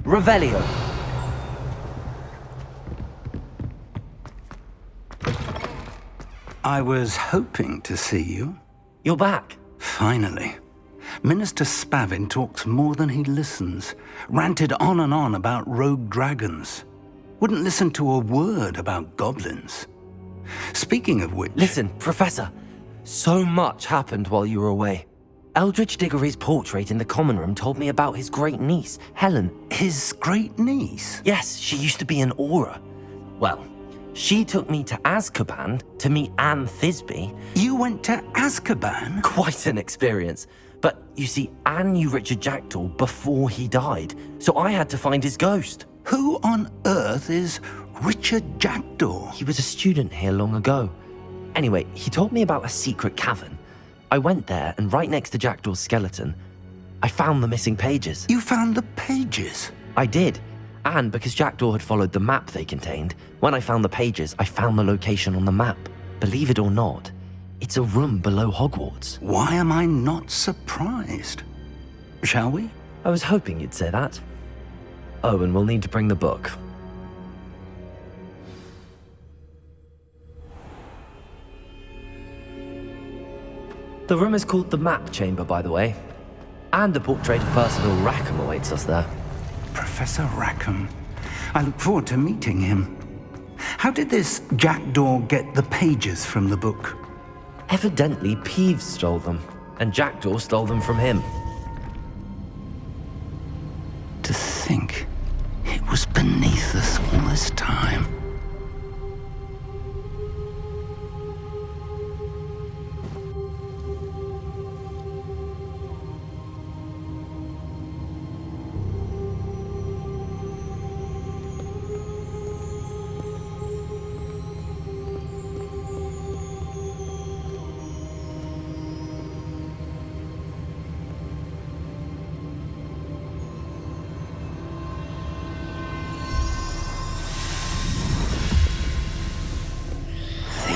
Revelio. I was hoping to see you. You're back. Finally. Minister Spavin talks more than he listens. Ranted on and on about rogue dragons. Wouldn't listen to a word about goblins. Speaking of which... Listen, Professor. So much happened while you were away. Eldridge Diggory's portrait in the common room told me about his great niece, Helen. His great niece? Yes, she used to be an Auror. Well, she took me to Azkaban to meet Anne Thisbe. You went to Azkaban? Quite an experience. But you see, Anne knew Richard Jackdaw before he died, so I had to find his ghost. Who on earth is Richard Jackdaw? He was a student here long ago. Anyway, he told me about a secret cavern. I went there, and right next to Jackdaw's skeleton, I found the missing pages. You found the pages? I did. And because Jackdaw had followed the map they contained, when I found the pages, I found the location on the map. Believe it or not, it's a room below Hogwarts. Why am I not surprised? Shall we? I was hoping you'd say that. Oh, and we'll need to bring the book. The room is called the Map Chamber, by the way. And a portrait of Percival Rackham awaits us there. Professor Rackham. I look forward to meeting him. How did this Jackdaw get the pages from the book? Evidently, Peeves stole them, and Jackdaw stole them from him. To think it was beneath us all this time.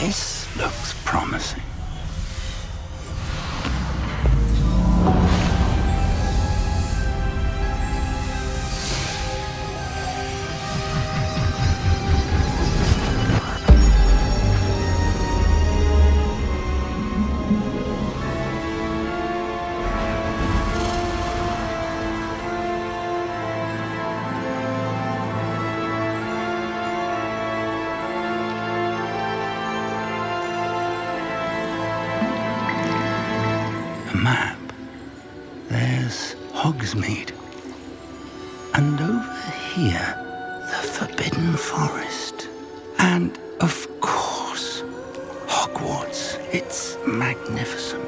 This looks promising. Map. There's Hogsmeade. And over here, the Forbidden Forest. And, of course, Hogwarts. It's magnificent.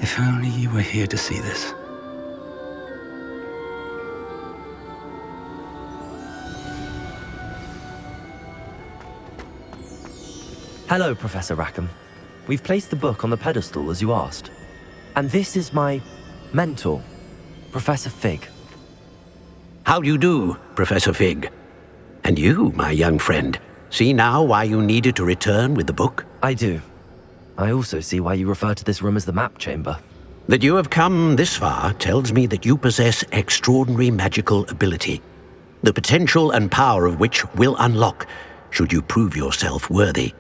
If only you were here to see this. Hello, Professor Rackham. We've placed the book on the pedestal as you asked. And this is my mentor, Professor Fig. How do you do, Professor Fig? And you, my young friend, see now why you needed to return with the book? I do. I also see why you refer to this room as the Map Chamber. That you have come this far tells me that you possess extraordinary magical ability, the potential and power of which will unlock should you prove yourself worthy.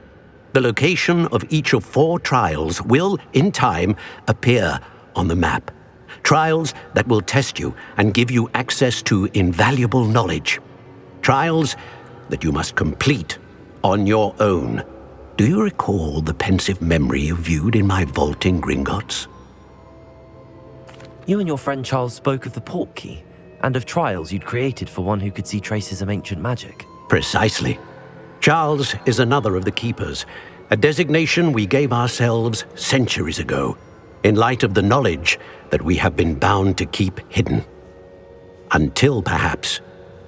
The location of each of 4 trials will, in time, appear on the map. Trials that will test you and give you access to invaluable knowledge. Trials that you must complete on your own. Do you recall the pensive memory you viewed in my vault in Gringotts? You and your friend Charles spoke of the Portkey, and of trials you'd created for one who could see traces of ancient magic. Precisely. Charles is another of the Keepers, a designation we gave ourselves centuries ago, in light of the knowledge that we have been bound to keep hidden. Until, perhaps,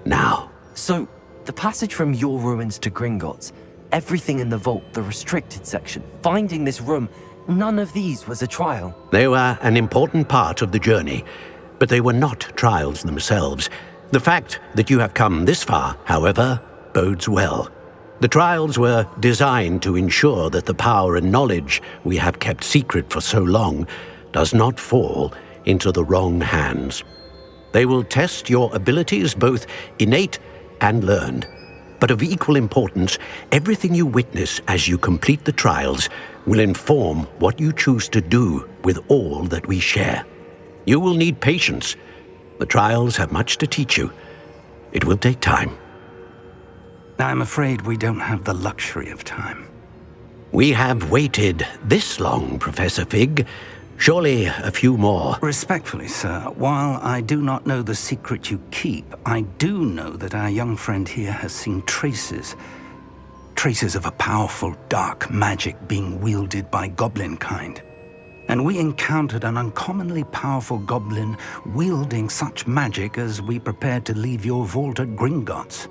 now. So, the passage from your ruins to Gringotts, everything in the vault, the restricted section, finding this room, none of these was a trial. They were an important part of the journey, but they were not trials themselves. The fact that you have come this far, however, bodes well. The trials were designed to ensure that the power and knowledge we have kept secret for so long does not fall into the wrong hands. They will test your abilities, both innate and learned. But of equal importance, everything you witness as you complete the trials will inform what you choose to do with all that we share. You will need patience. The trials have much to teach you. It will take time. I'm afraid we don't have the luxury of time. We have waited this long, Professor Fig. Surely a few more. Respectfully, sir, while I do not know the secret you keep, I do know that our young friend here has seen traces of a powerful dark magic being wielded by goblin kind. And we encountered an uncommonly powerful goblin wielding such magic as we prepared to leave your vault at Gringotts.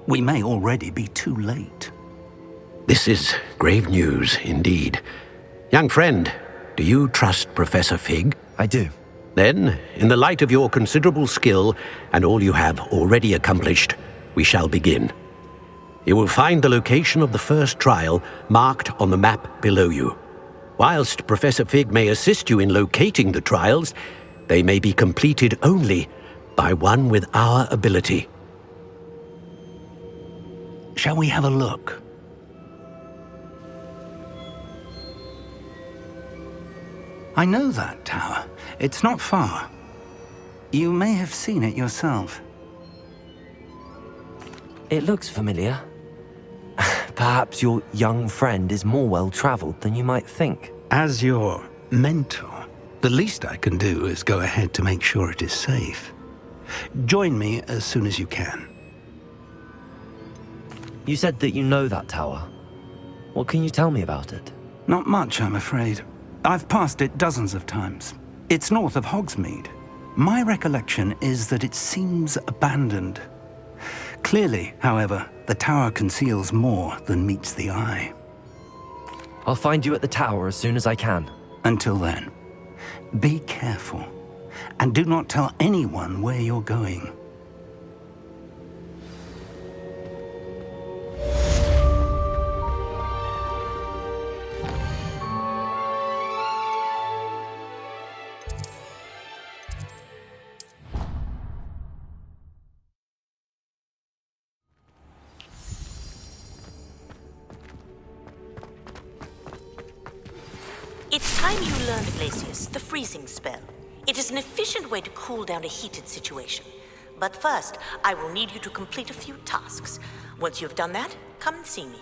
We may already be too late. This is grave news indeed. Young friend, do you trust Professor Fig? I do. Then, in the light of your considerable skill and all you have already accomplished, we shall begin. You will find the location of the first trial marked on the map below you. Whilst Professor Fig may assist you in locating the trials, they may be completed only by one with our ability. Shall we have a look? I know that tower. It's not far. You may have seen it yourself. It looks familiar. Perhaps your young friend is more well-traveled than you might think. As your mentor, the least I can do is go ahead to make sure it is safe. Join me as soon as you can. You said that you know that tower. What can you tell me about it? Not much, I'm afraid. I've passed it dozens of times. It's north of Hogsmeade. My recollection is that it seems abandoned. Clearly, however, the tower conceals more than meets the eye. I'll find you at the tower as soon as I can. Until then, be careful, and do not tell anyone where you're going. It's time you learned, Glacius, the freezing spell. It is an efficient way to cool down a heated situation. But first, I will need you to complete a few tasks. Once you've done that, come and see me.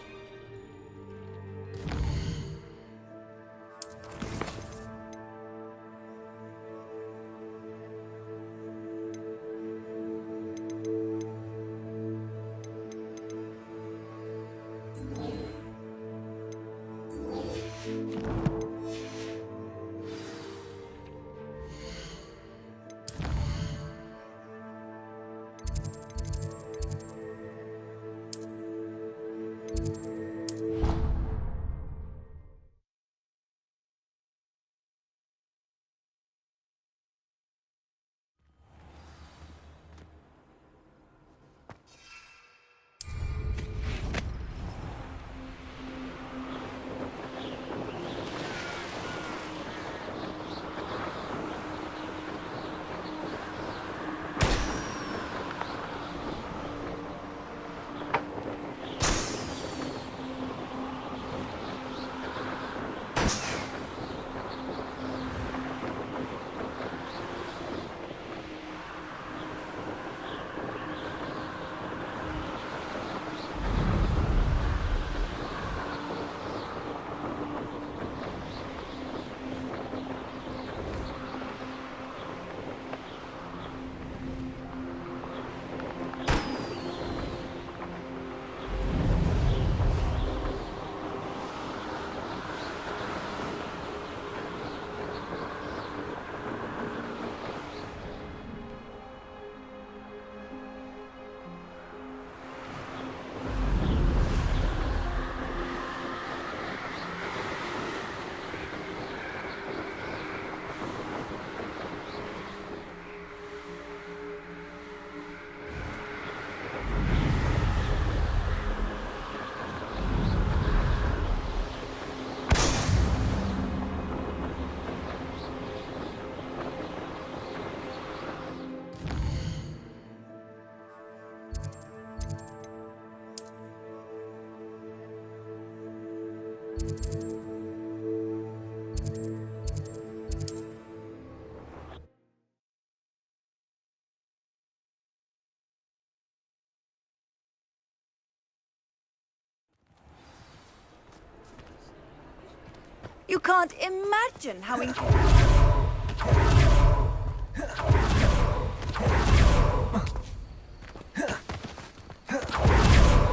You can't imagine how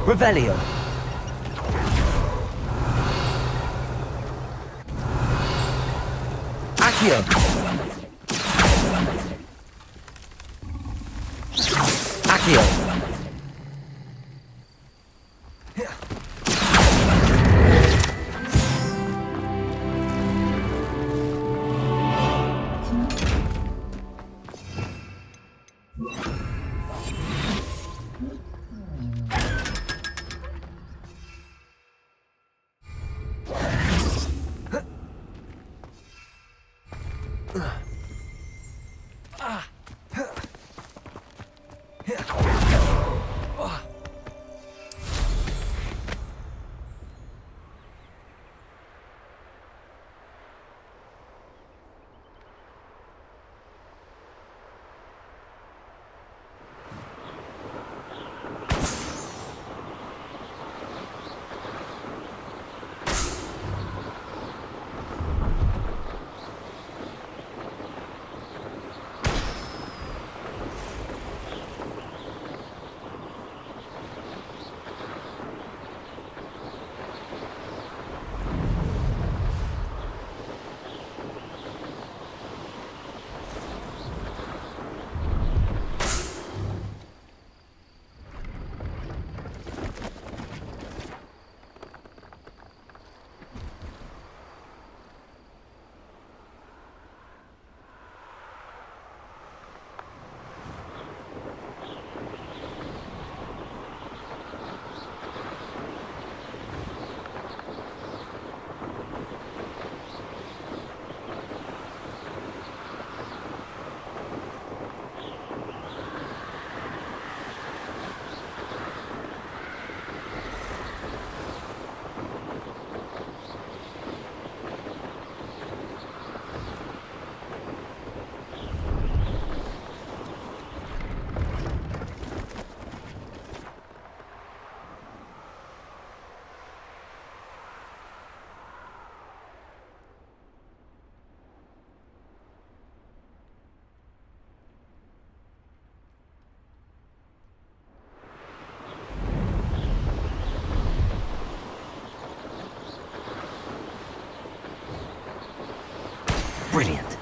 Revelio. Accio. Accio. Brilliant.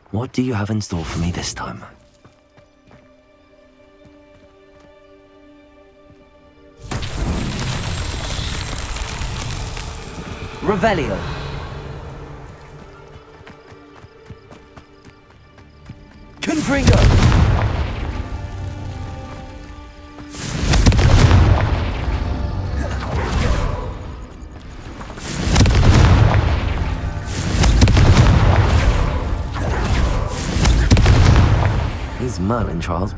What do you have in store for me this time? Revelio. Confringo. These Merlin trials.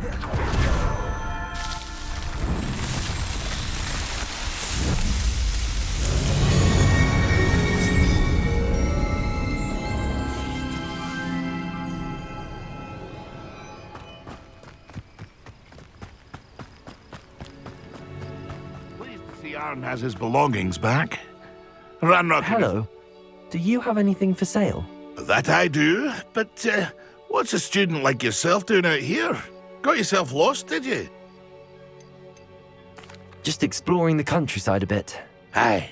Pleased to see Aaron has his belongings back. Ranrock. Hello. Do you have anything for sale? That I do, but what's a student like yourself doing out here? Got yourself lost, did you? Just exploring the countryside a bit. Aye.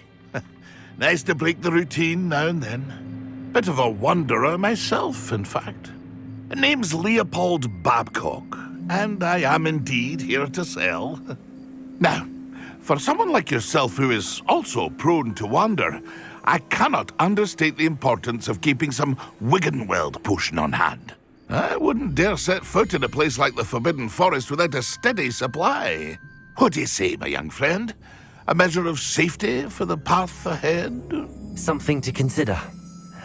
Nice to break the routine now and then. Bit of a wanderer myself, in fact. Name's Leopold Babcock, and I am indeed here to sell. Now, for someone like yourself who is also prone to wander, I cannot understate the importance of keeping some Wiggenweld potion on hand. I wouldn't dare set foot in a place like the Forbidden Forest without a steady supply. What do you say, my young friend? A measure of safety for the path ahead? Something to consider.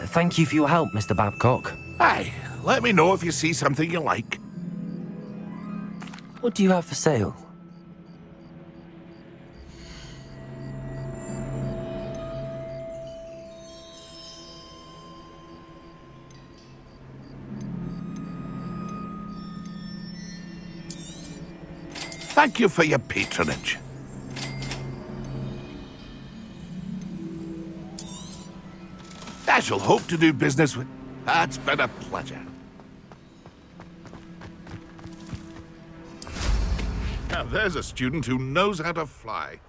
Thank you for your help, Mr. Babcock. Aye, let me know if you see something you like. What do you have for sale? Thank you for your patronage. I shall hope to do business with... It's been a pleasure. Now there's a student who knows how to fly.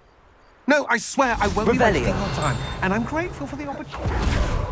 No, I swear I won't be Revelio. wasting your time. And I'm grateful for the opportunity.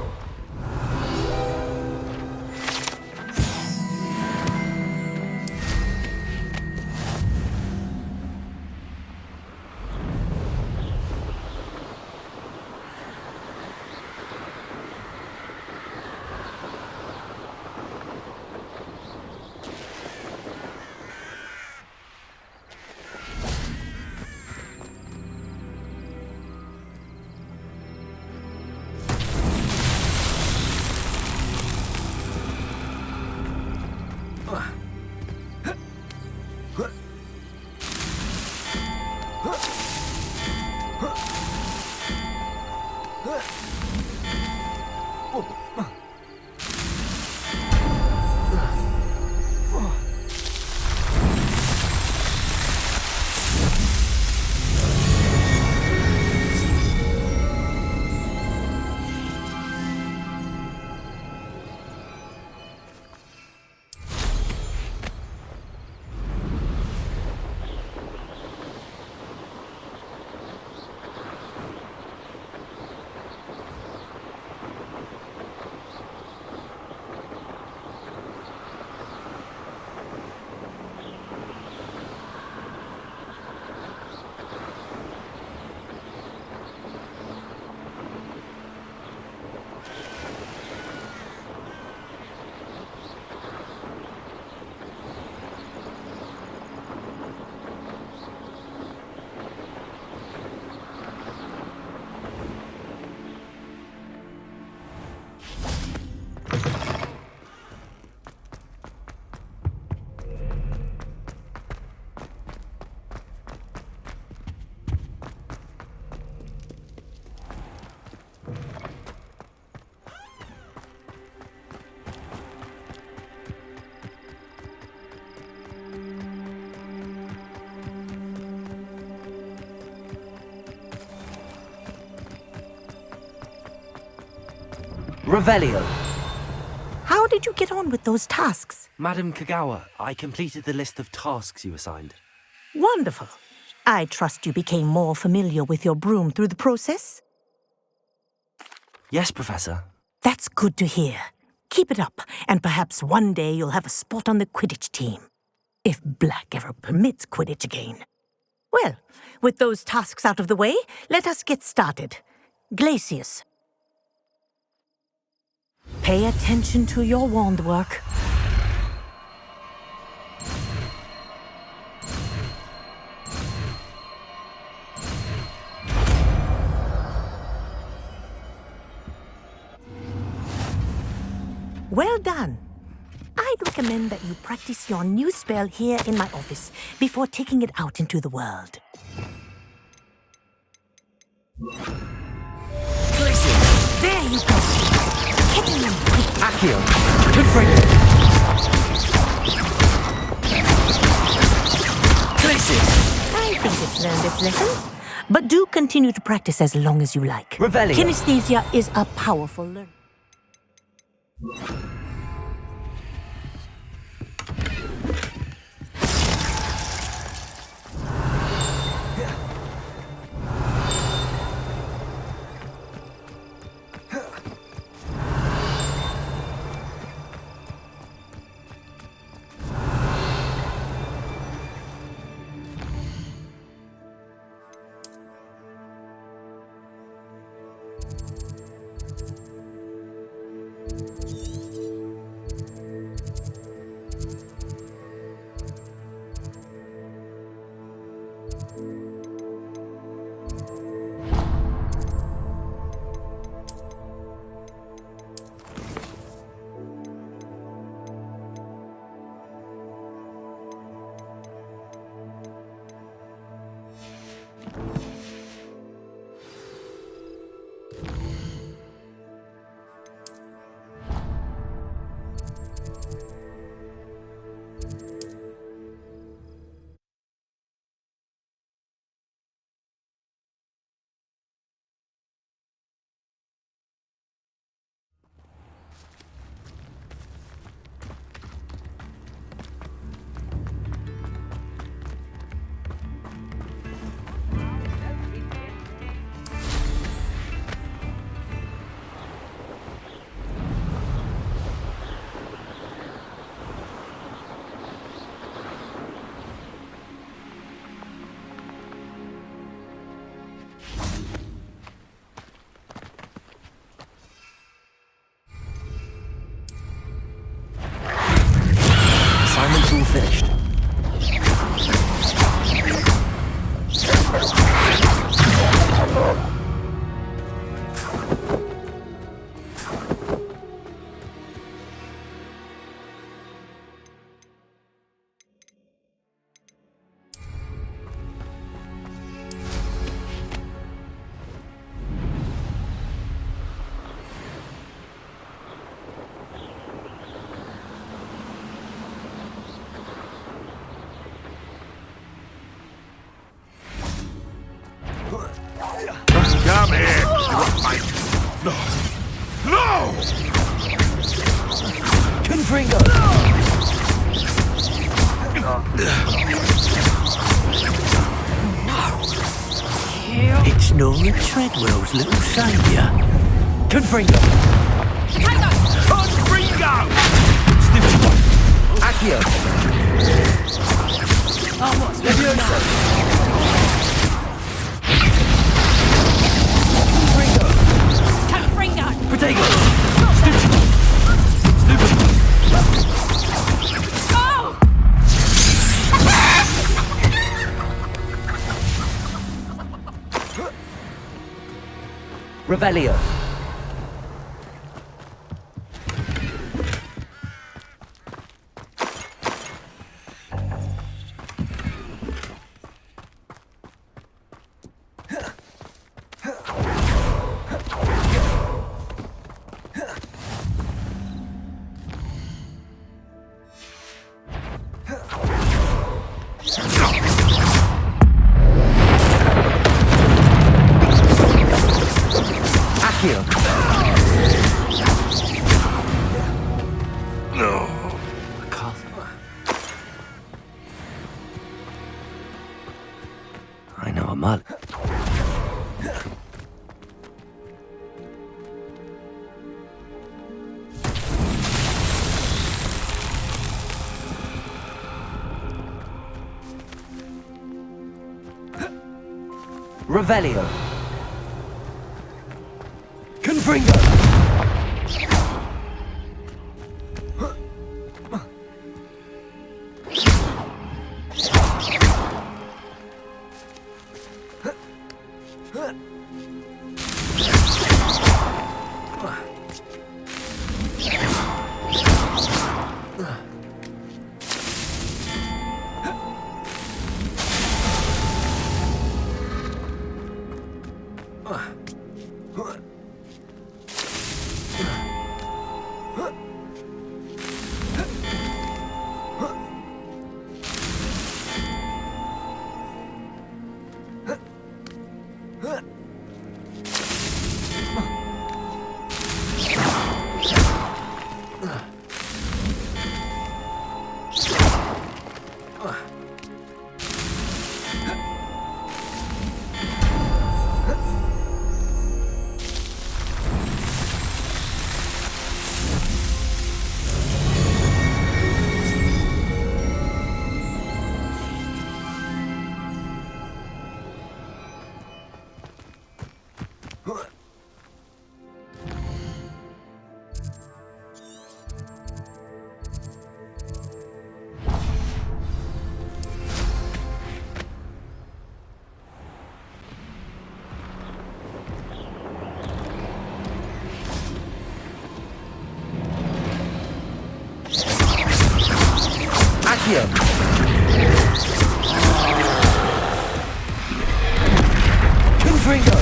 Revelio. How did you get on with those tasks? Madam Kagawa, I completed the list of tasks you assigned. Wonderful. I trust you became more familiar with your broom through the process? Yes, Professor. That's good to hear. Keep it up, and perhaps one day you'll have a spot on the Quidditch team. If Black ever permits Quidditch again. Well, with those tasks out of the way, let us get started. Glacius. Pay attention to your wand work. Well done. I'd recommend that you practice your new spell here in my office before taking it out into the world. Glacius! There you go. Hitting them quick. Accio! Confringo! Glacius! I think it's learned its lesson. But do continue to practice as long as you like. Revelio. Kinesthesia is a powerful learner. No! Confringo! It's Nora Treadwell's little saviour. Confringo! Confringo! Stupid one! Accio! Leviosa! Confringo! Protego! Stupid one! Stupid one! Revelio. Accio. I know a mud. Revelio. Confringo. Accio. Confringo.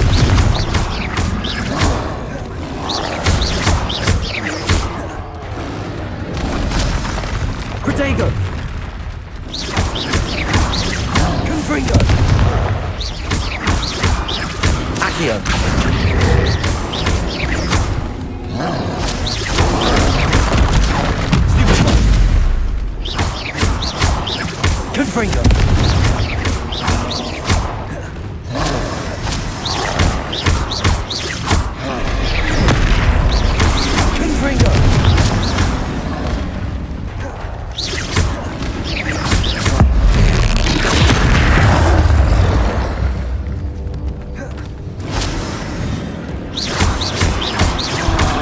Protego. Confringo. Accio. Confringo. Confringo.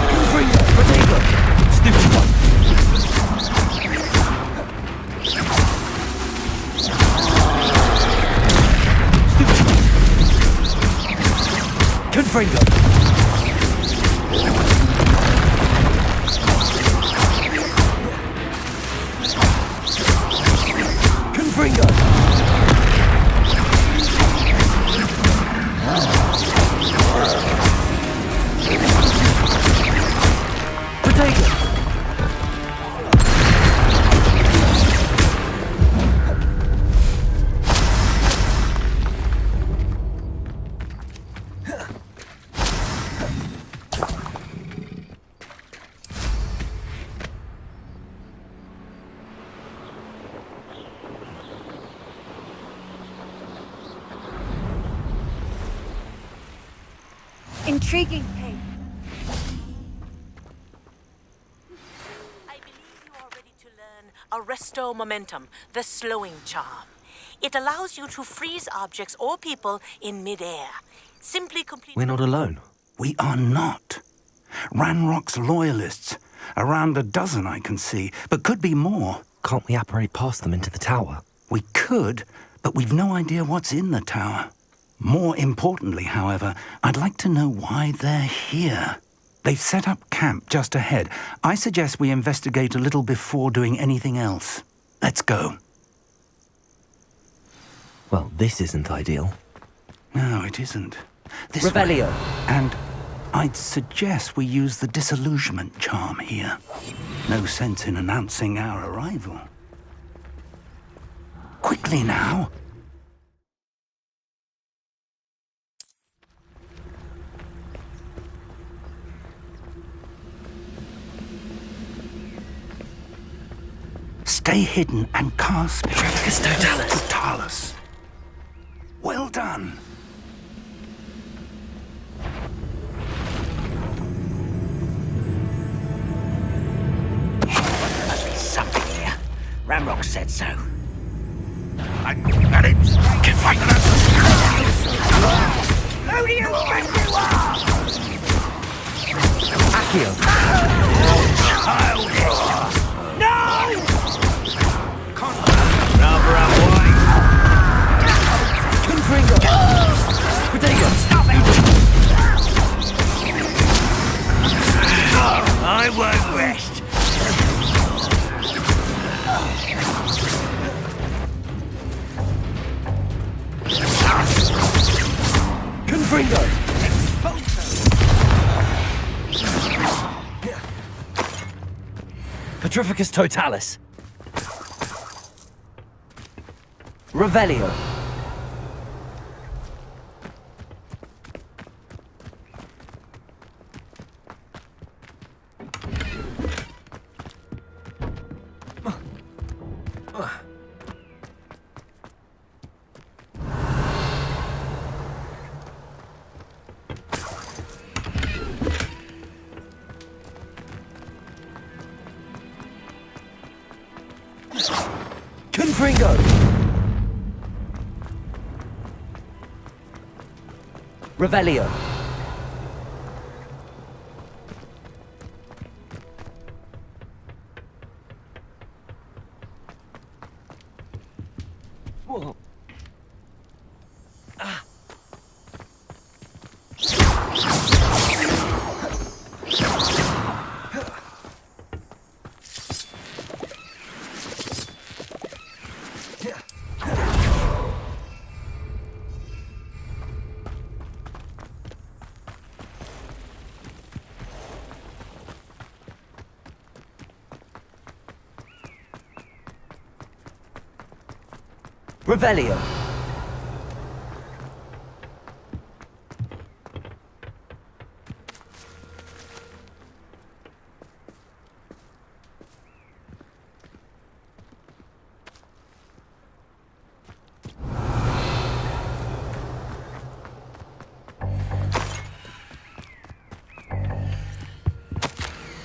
Confringo. Protego. Stupid one. Confringo. Confringo. Protego. intriguing, Kate. I believe you are ready to learn Arresto Momentum, the slowing charm. It allows you to freeze objects or people in midair. Simply complete... We're not alone. We are not. Ranrock's loyalists. Around a dozen I can see, but could be more. Can't we apparate past them into the tower? We could, but we've no idea what's in the tower. More importantly, however, I'd like to know why they're here. They've set up camp just ahead. I suggest we investigate a little before doing anything else. Let's go. Well, this isn't ideal. No, it isn't. This Revelio. way. And I'd suggest we use the disillusionment charm here. No sense in announcing our arrival. Quickly now. Stay hidden and cast Totalis. Well done. Must be something here. Ramrock said so. I got it! Get right Who do you think you are? Accio! Rubber and white. Confringo! Protego! Stop it! I won't rest. Confringo! Petrificus Totalis! Revelio! Confringo! Revelio! Whoa. Revelio!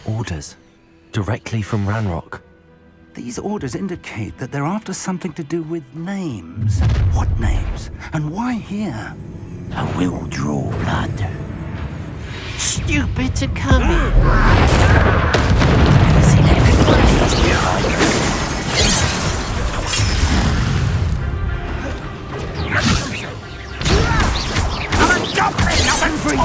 Orders. Directly from Ranrock. These orders indicate that they're after something to do with names. What names? And why here? I will draw blood. Stupid to come in. Never seen anything like I'm a goblin, nothing for you.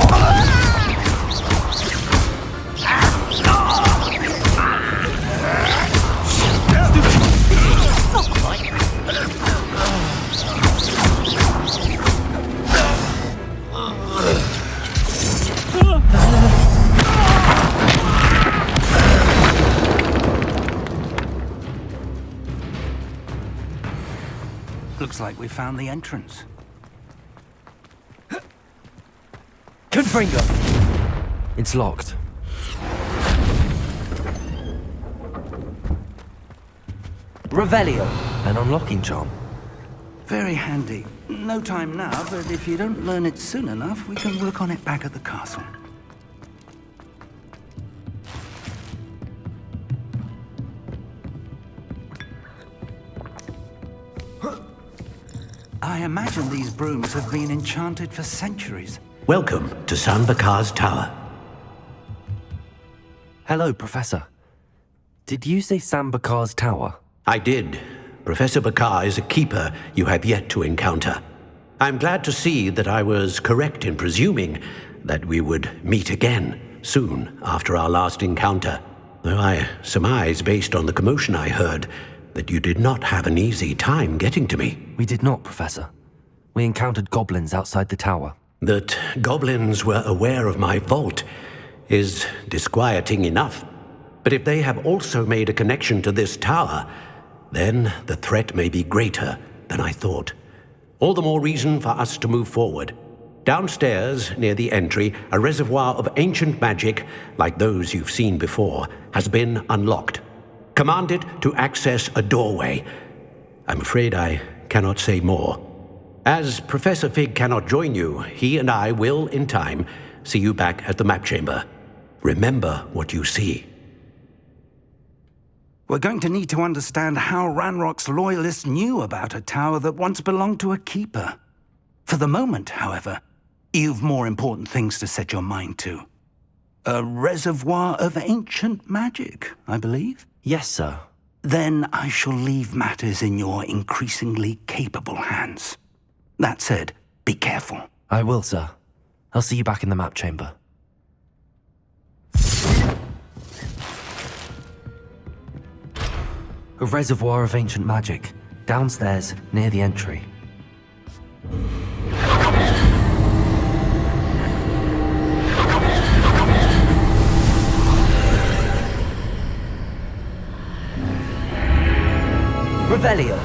Looks like we found the entrance. Confringo! It's locked. Revelio! An unlocking charm. Very handy. No time now, but if you don't learn it soon enough, we can work on it back at the castle. I imagine these brooms have been enchanted for centuries. Welcome to San Bakar's tower. Hello, Professor. Did you say Sam Bakar's tower? I did. Professor Bakar is a keeper you have yet to encounter. I'm glad to see that I was correct in presuming that we would meet again soon after our last encounter, though I surmise, based on the commotion I heard, that you did not have an easy time getting to me. We did not, Professor. We encountered goblins outside the tower. That goblins were aware of my vault is disquieting enough. But if they have also made a connection to this tower, then the threat may be greater than I thought. All the more reason for us to move forward. Downstairs, near the entry, a reservoir of ancient magic, like those you've seen before, has been unlocked. Command it to access a doorway. I'm afraid I cannot say more. As Professor Fig cannot join you, he and I will, in time, see you back at the map chamber. Remember what you see. We're going to need to understand how Ranrock's loyalists knew about a tower that once belonged to a keeper. For the moment, however, you've more important things to set your mind to. A reservoir of ancient magic, I believe? Yes, sir. Then I shall leave matters in your increasingly capable hands. That said, be careful. I will, sir. I'll see you back in the map chamber. A reservoir of ancient magic, downstairs, near the entry. Revelio.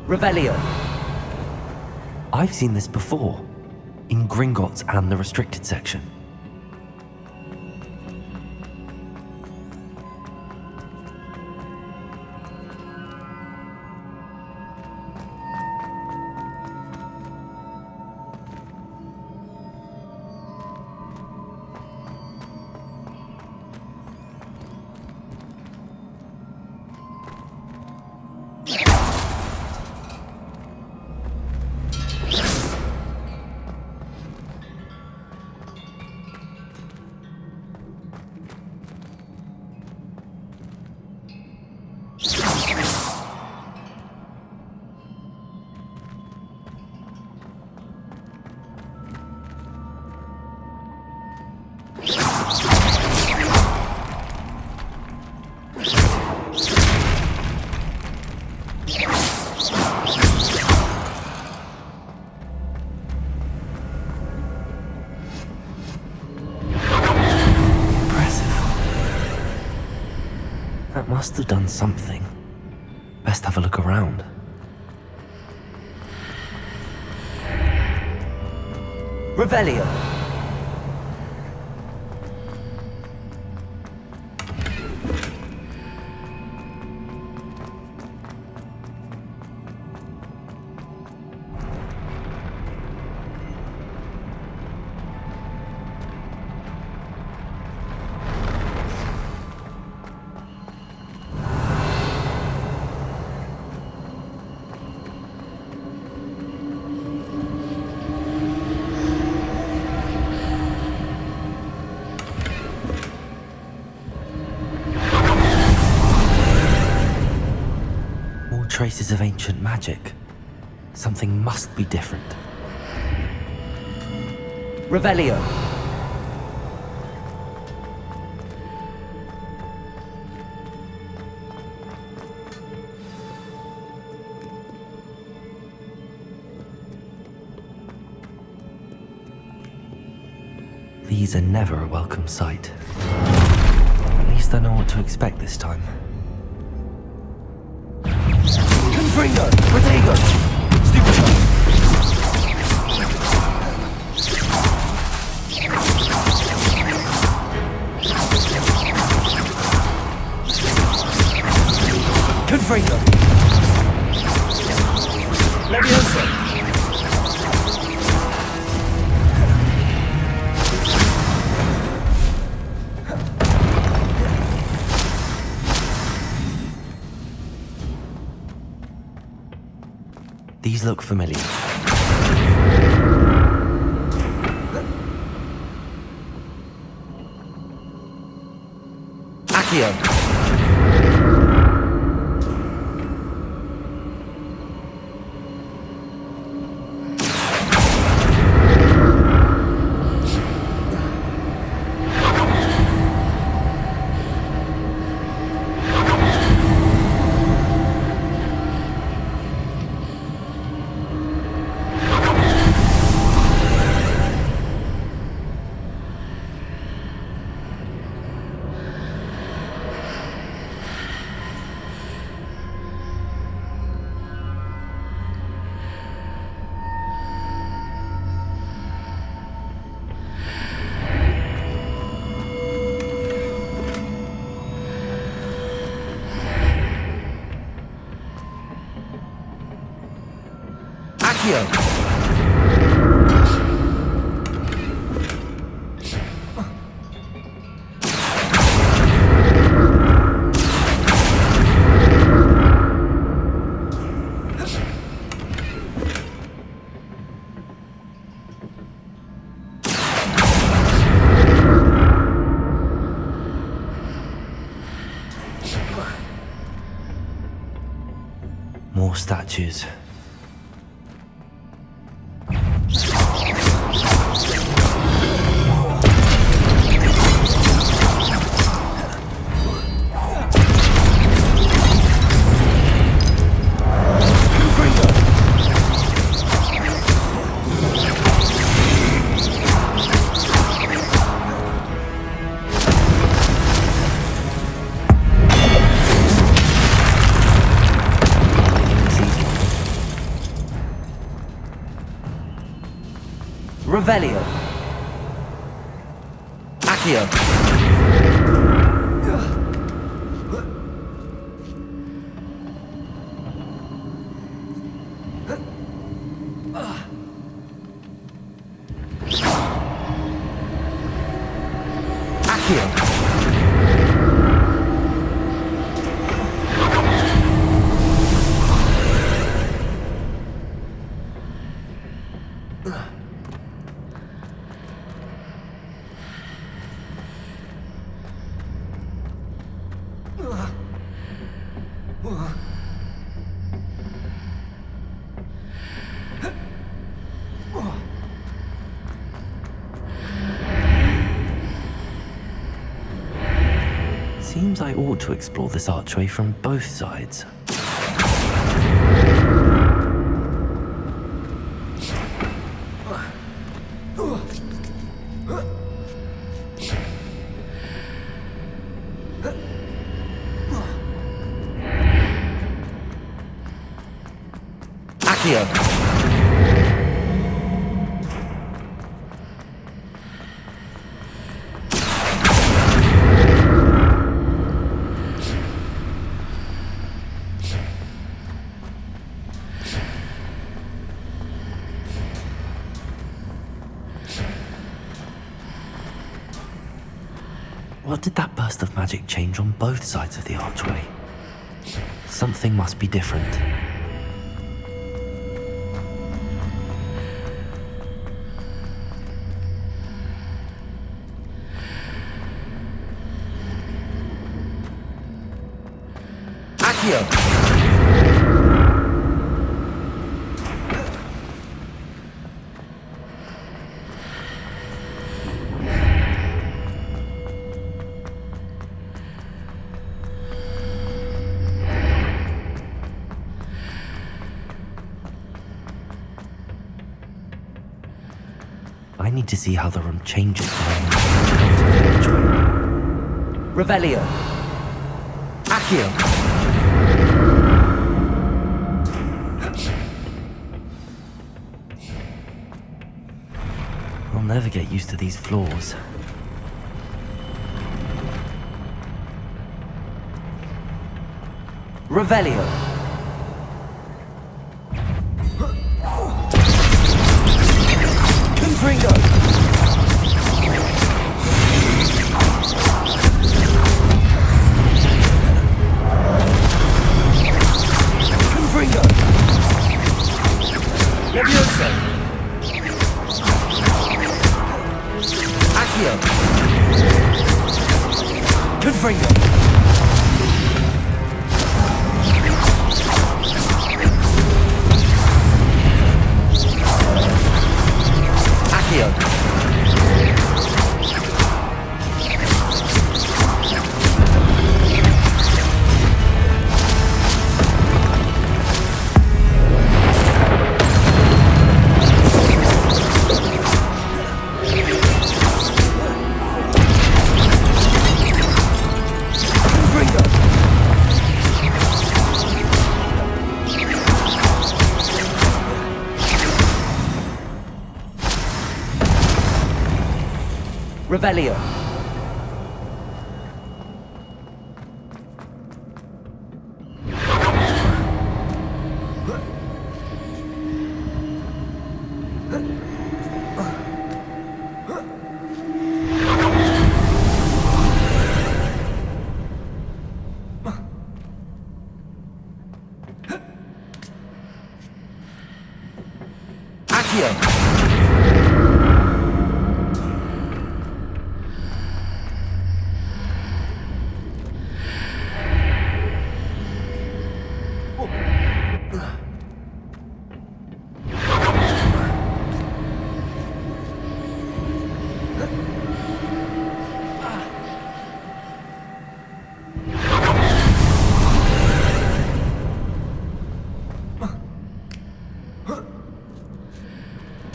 Revelio. I've seen this before, in Gringotts and the restricted section. That must have done something. Best have a look around. Revelio. Traces of ancient magic. Something must be different. Revelio. These are never a welcome sight. At least I know what to expect this time. Confringo! Protego! Stupefy! Confringo! Leviosa! These look familiar. Accio! Accio! More statues. Revelio. Accio. Accio. Seems I ought to explore this archway from both sides. Accio! What did that burst of magic change on both sides of the archway? Something must be different. Accio! I need to see how the room changes when I move out of the archway. Revelio. Accio. I'll never get used to these floors. Revelio. Confringo. Confringo. Levioso. Accio. Confringo. Revelio. Accio.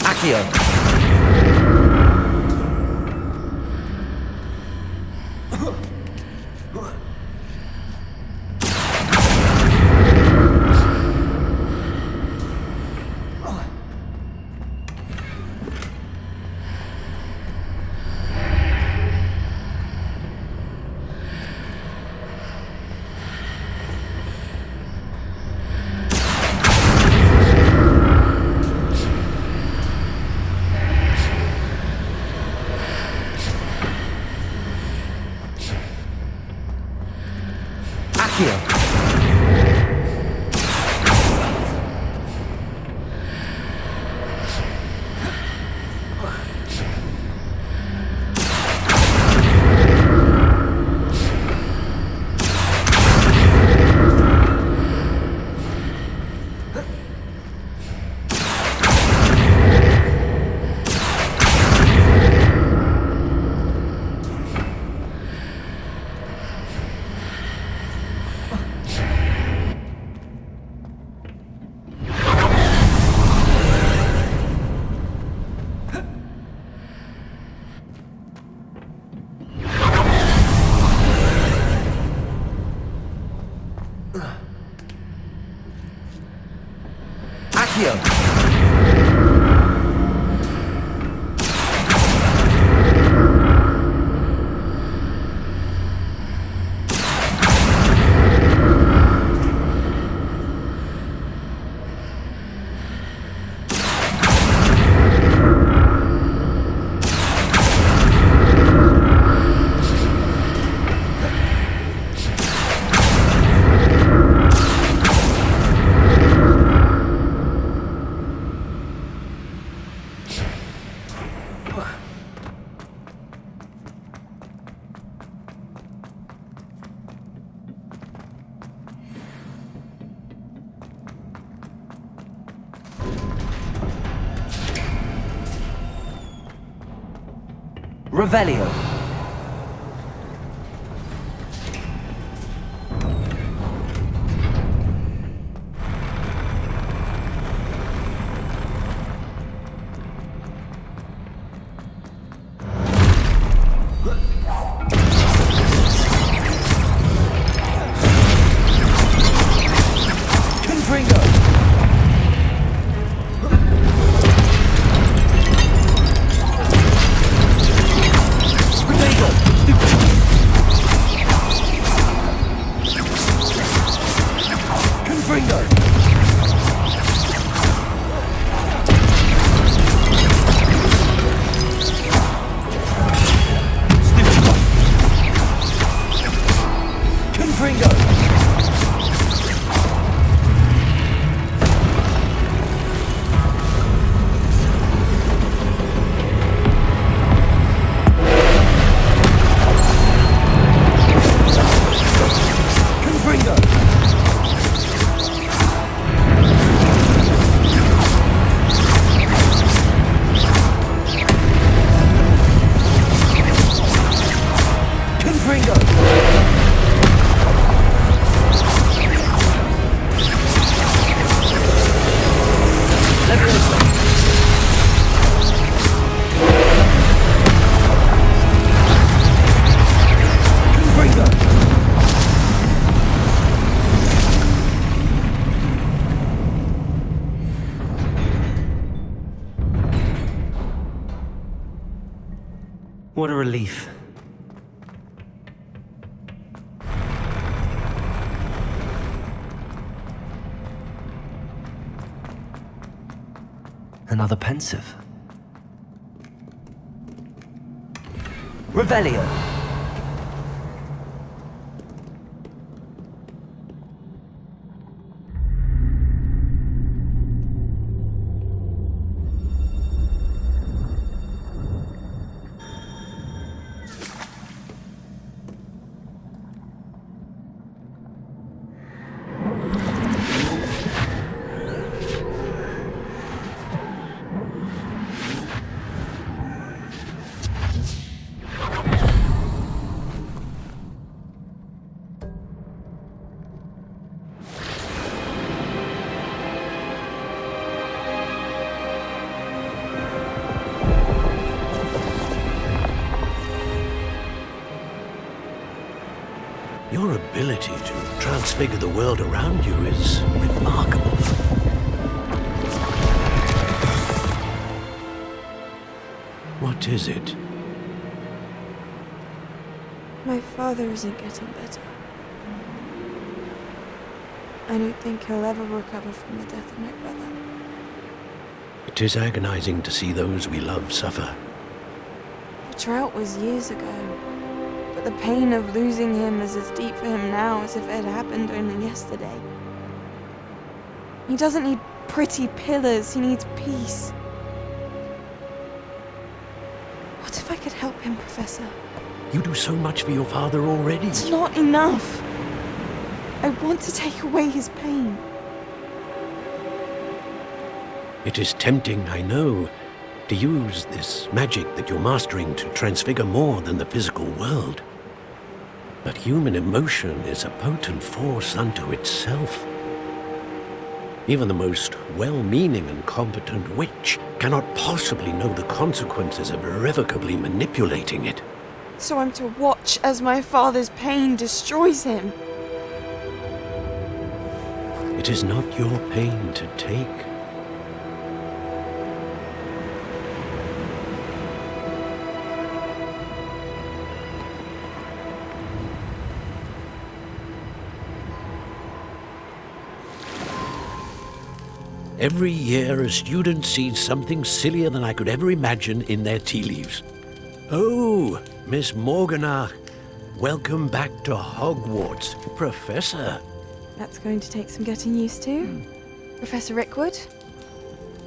Accio. Accio. Accio. Revelio. What a relief. Another pensive. Revelio. Your ability to transfigure the world around you is remarkable. What is it? My father isn't getting better. I don't think he'll ever recover from the death of my brother. It is agonizing to see those we love suffer. The drought was years ago, but the pain of losing him is as deep for him now as if it had happened only yesterday. He doesn't need pretty pillars, he needs peace. What if I could help him, Professor? You do so much for your father already. It's not enough. I want to take away his pain. It is tempting, I know, to use this magic that you're mastering to transfigure more than the physical world. But human emotion is a potent force unto itself. Even the most well-meaning and competent witch cannot possibly know the consequences of irrevocably manipulating it. So I'm to watch as my father's pain destroys him. It is not your pain to take. Every year, a student sees something sillier than I could ever imagine in their tea leaves. Oh, Miss Morganach, welcome back to Hogwarts, Professor. That's going to take some getting used to. Professor Rickwood?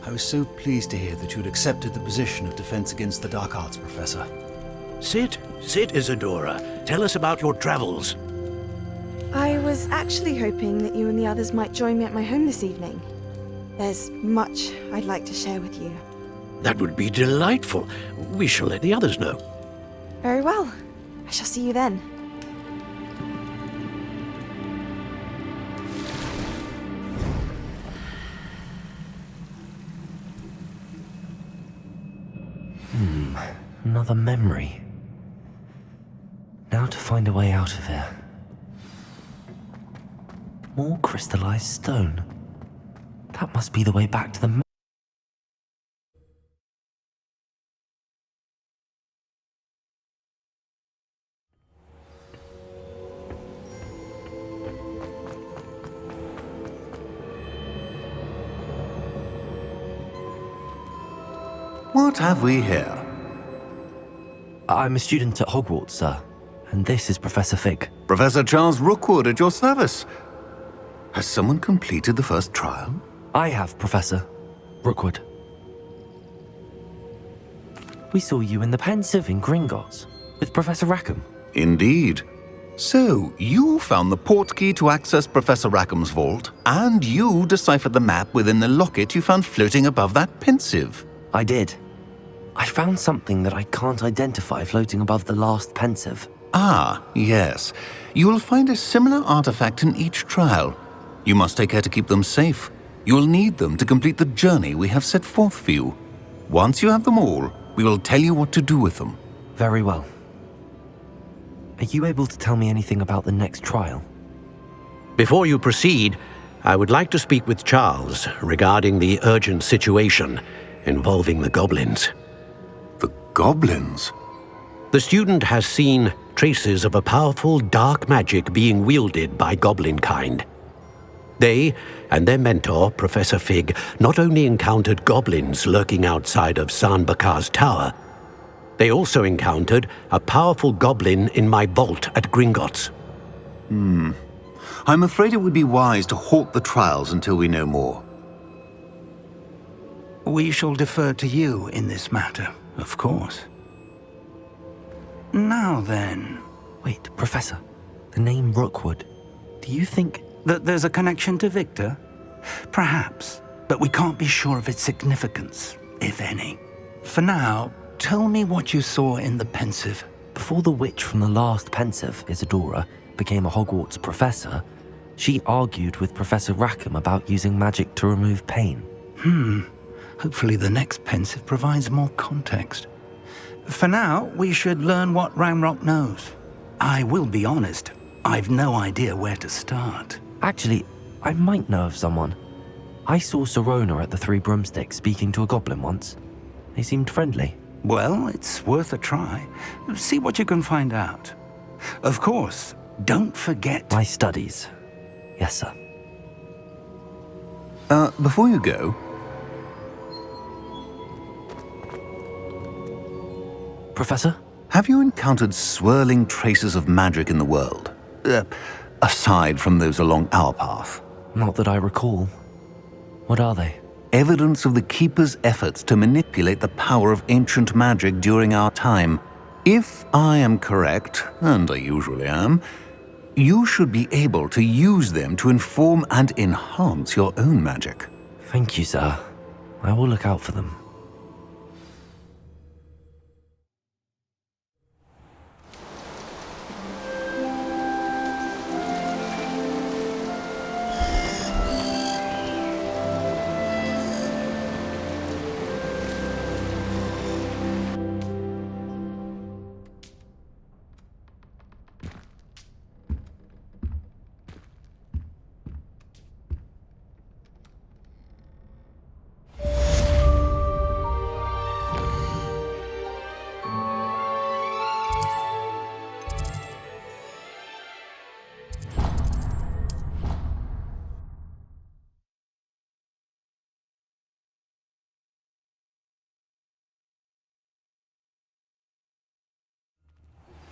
I was so pleased to hear that you'd accepted the position of Defense Against the Dark Arts, Professor. Sit, Isadora. Tell us about your travels. I was actually hoping that you and the others might join me at my home this evening. There's much I'd like to share with you. That would be delightful. We shall let the others know. Very well. I shall see you then. Another memory. Now to find a way out of here. More crystallized stone. That must be the way back to the... What have we here? I'm a student at Hogwarts, sir. And this is Professor Fig. Professor Charles Rookwood at your service. Has someone completed the first trial? I have, Professor Rookwood. We saw you in the Pensive in Gringotts with Professor Rackham. Indeed. So, you found the portkey to access Professor Rackham's vault, and you deciphered the map within the locket you found floating above that Pensive. I did. I found something that I can't identify floating above the last Pensive. Ah, yes. You will find a similar artifact in each trial. You must take care to keep them safe. You will need them to complete the journey we have set forth for you. Once you have them all, we will tell you what to do with them. Very well. Are you able to tell me anything about the next trial? Before you proceed, I would like to speak with Charles regarding the urgent situation involving the goblins. The goblins? The student has seen traces of a powerful dark magic being wielded by goblin kind. They and their mentor, Professor Fig, not only encountered goblins lurking outside of San Bakar's tower, they also encountered a powerful goblin in my vault at Gringotts. I'm afraid it would be wise to halt the trials until we know more. We shall defer to you in this matter, of course. Now then, Wait, Professor. The name Rookwood. Do you think... that there's a connection to Victor? Perhaps, but we can't be sure of its significance, if any. For now, tell me what you saw in the pensive. Before the witch from the last pensive, Isadora, became a Hogwarts professor, she argued with Professor Rackham about using magic to remove pain. Hopefully the next pensive provides more context. For now, we should learn what Ranrock knows. I will be honest, I've no idea where to start. Actually, I might know of someone. I saw Sirona at the Three Broomsticks speaking to a goblin once. They seemed friendly. Well, it's worth a try. See what you can find out. Of course, don't forget... My studies. Yes, sir. Before you go, Professor? have you encountered swirling traces of magic in the world? Aside from those along our path. Not that I recall. What are they? Evidence of the Keeper's efforts to manipulate the power of ancient magic during our time. If I am correct, and I usually am, you should be able to use them to inform and enhance your own magic. Thank you, sir. I will look out for them.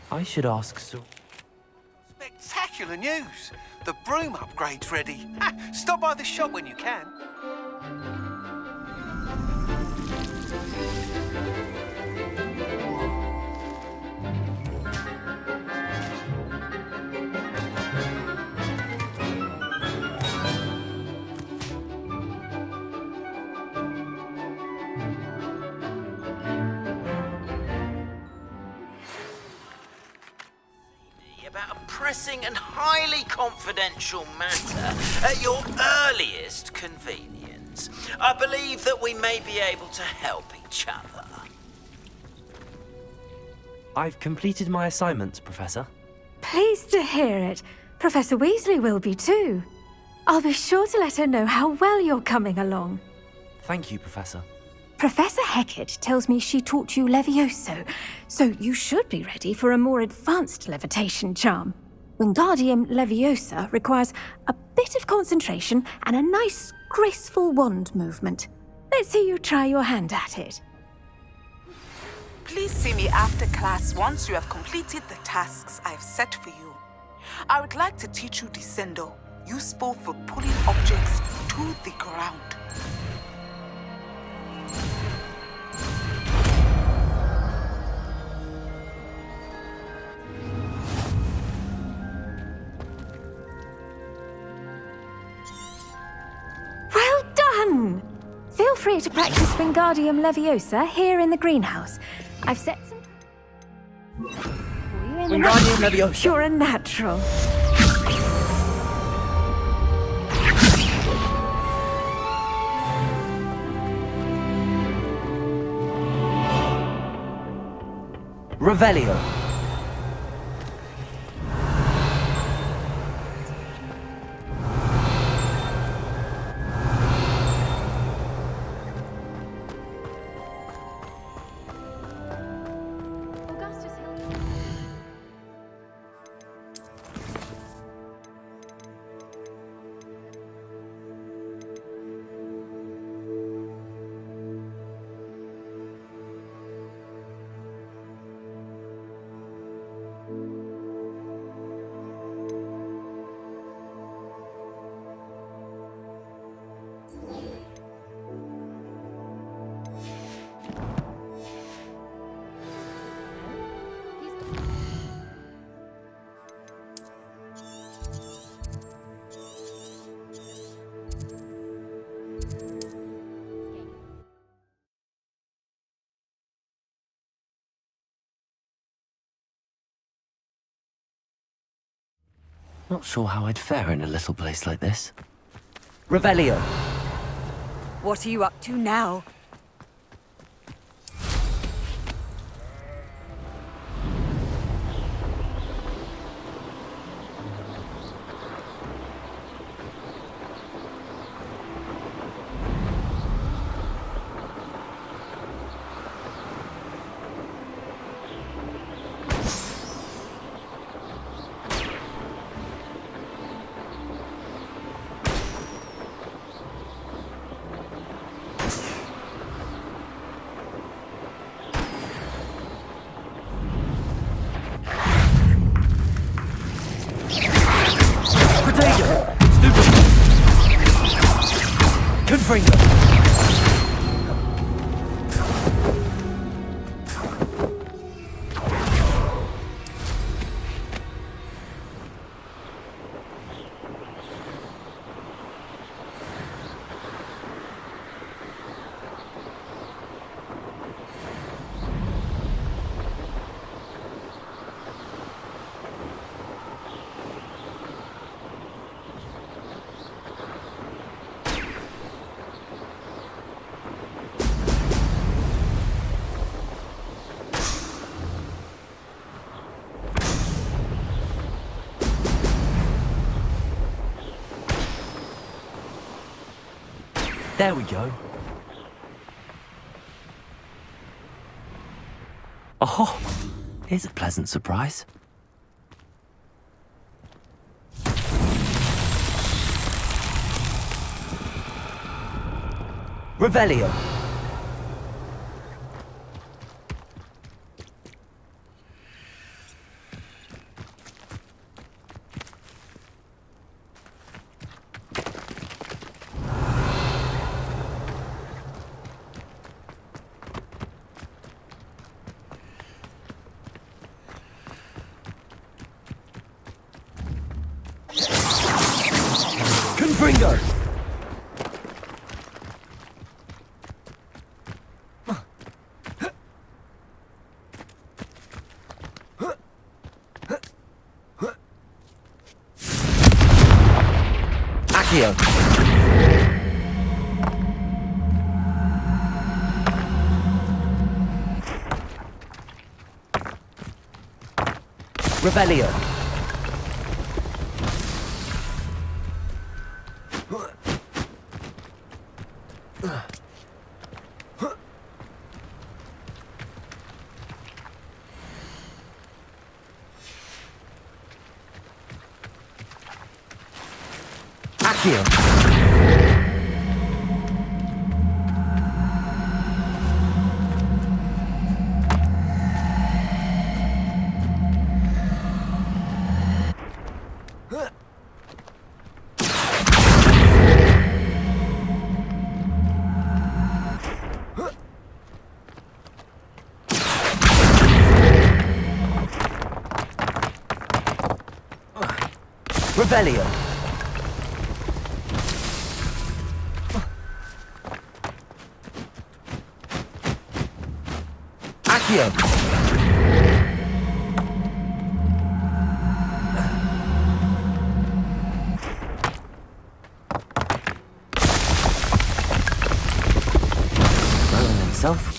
I should ask Sir... Spectacular news! The broom upgrade's ready. Stop by the shop when you can. About a pressing and highly confidential matter at your earliest convenience. I believe that we may be able to help each other. I've completed my assignments, Professor. Pleased to hear it. Professor Weasley will be too. I'll be sure to let her know how well you're coming along. Thank you, Professor. Professor Hecat tells me she taught you Levioso, so you should be ready for a more advanced levitation charm. Wingardium Leviosa requires a bit of concentration and a nice, graceful wand movement. Let's see you try your hand at it. Please see me after class once you have completed the tasks I've set for you. I would like to teach you Descendo, useful for pulling objects to the ground. Well done! Feel free to practice Wingardium Leviosa here in the greenhouse. I've set some... for you in the Wingardium Leviosa. You're a natural. Revelio. Augustus Hill. Not sure how I'd fare in a little place like this. Revelio. What are you up to now? There we go. Oh, here's a pleasant surprise. Revelio. Confringo. Accio. Revelio. Accio. Revelio. Accio. Merlin himself.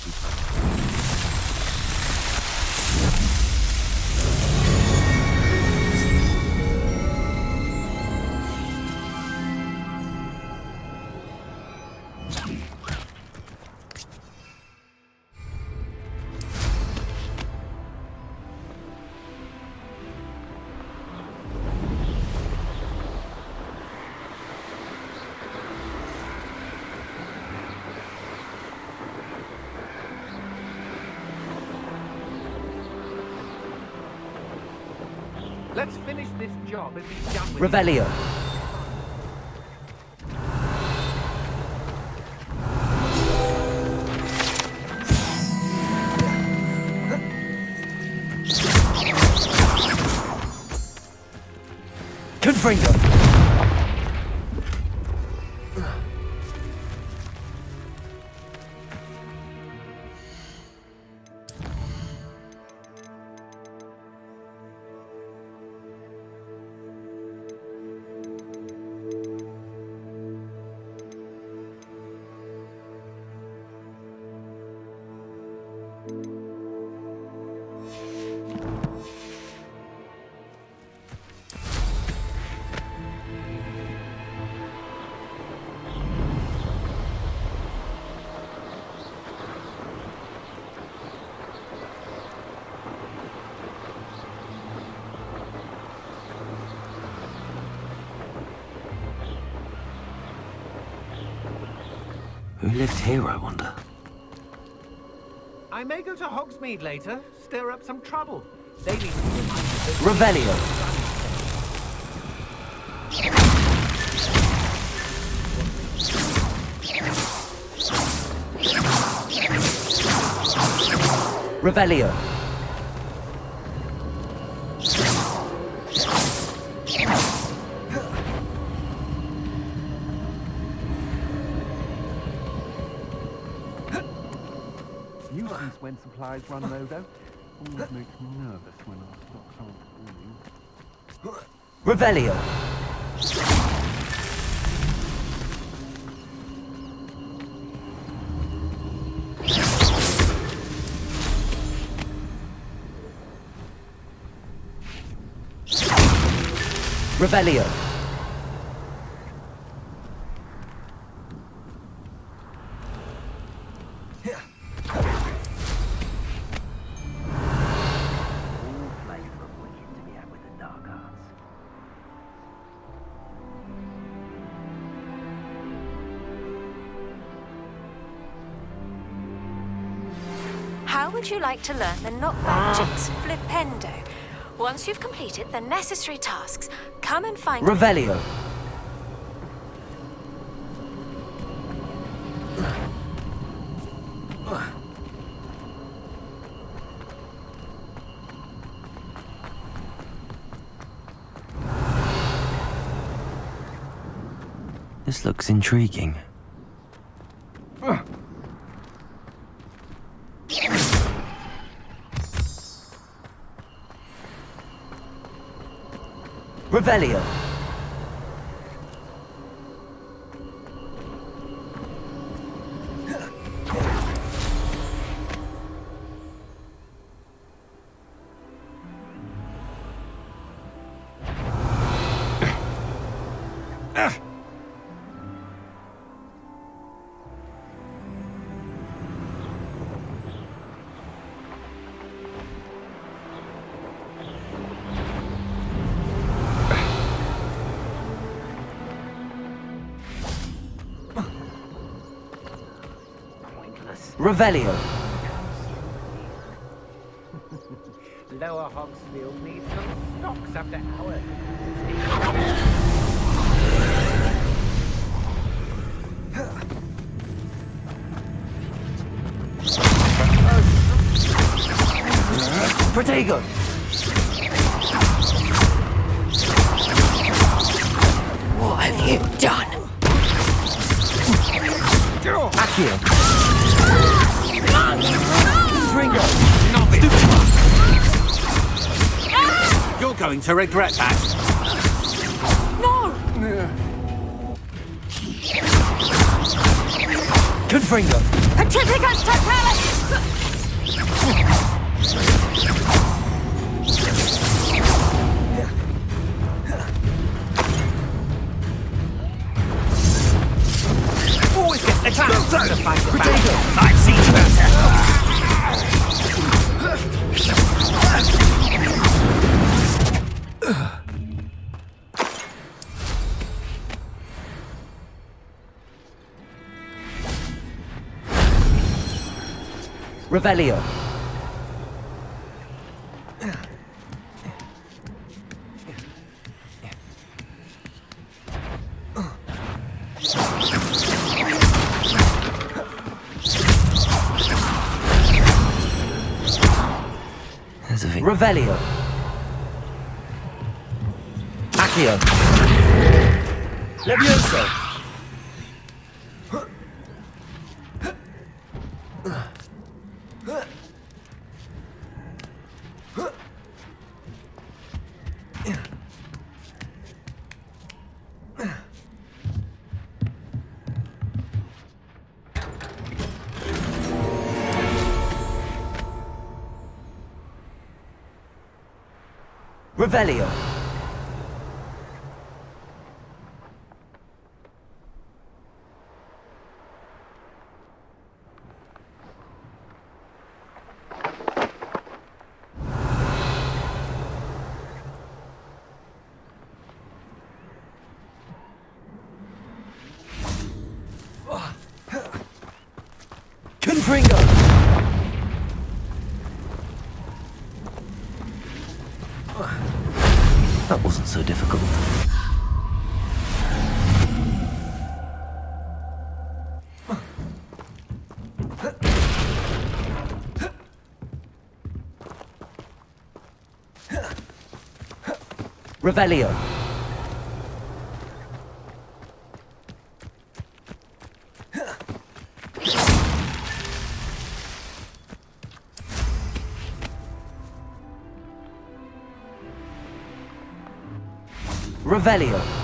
Let's finish this job and be done with Revelio. Confringo. Who lived here, I wonder? I may go to Hogsmeade later, stir up some trouble. They need to be reminded that... Revelio. Revelio. Nuisance when supplies run low, though. Always makes me nervous when our stocks aren't falling. Revelio. Revelio. How would you like to learn the knockback flipendo? Once you've completed the necessary tasks, come and find me. Revelio. This looks intriguing. Revelio. Revelio. Lower Hogsfield needs some stocks after hours. Protego. What have you done? Accio. Ringo. You're going to regret that. No! Confringo. Petrificus totalis! Always get the chance to fight the Protego. battle. I've seen better. Revelio. There's a Revelio. Accio. Levioso. Revelio. Confringo! That wasn't so difficult. Revelio. Revelio.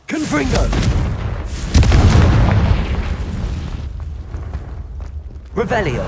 Confringo! Revelio.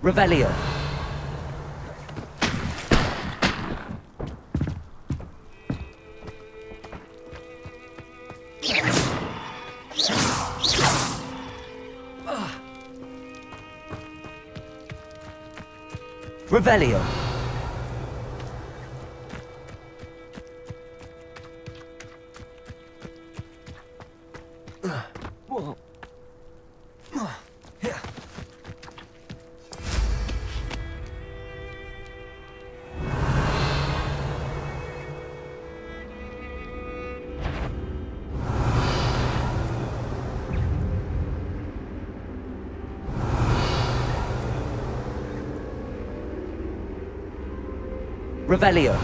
Revelio. Revelio. Revelio.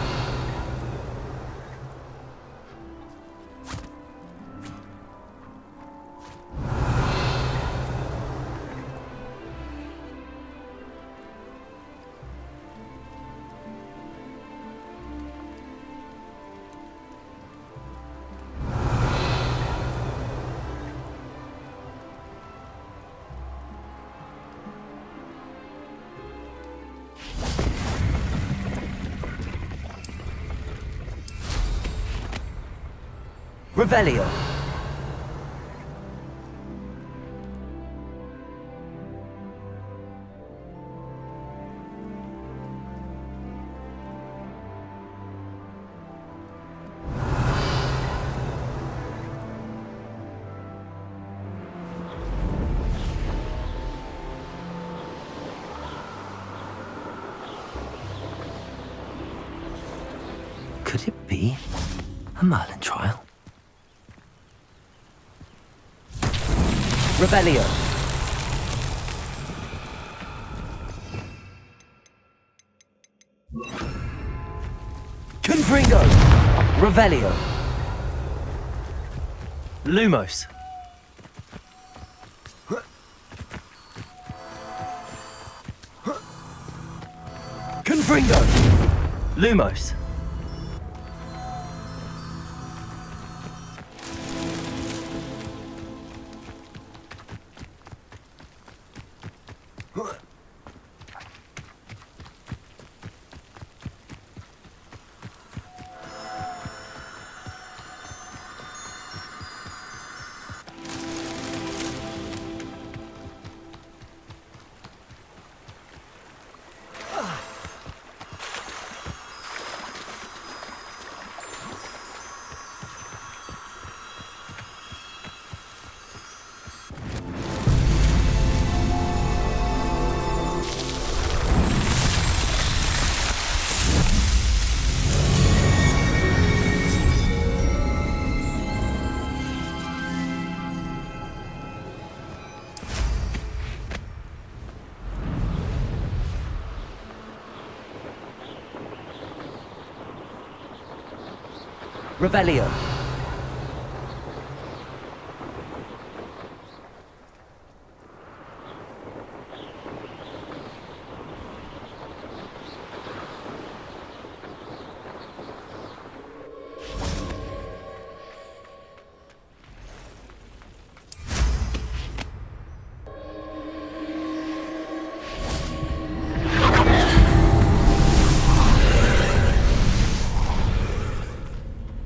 Revelio. Could it be a Merlin trial? Revelio. Confringo. Revelio. Lumos. Confringo. Lumos. Revelio.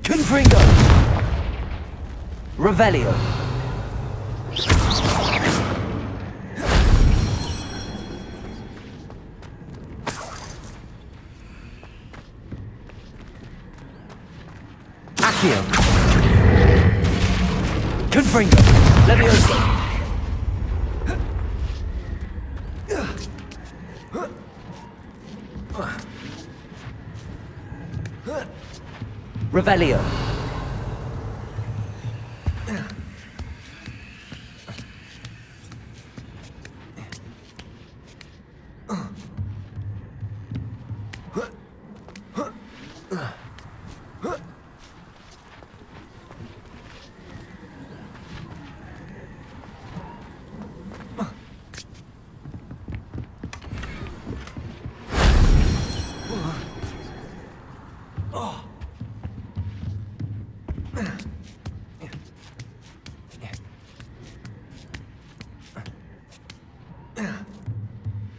Confringo. Revelio. Accio. Confringo. Levioso. Revelio.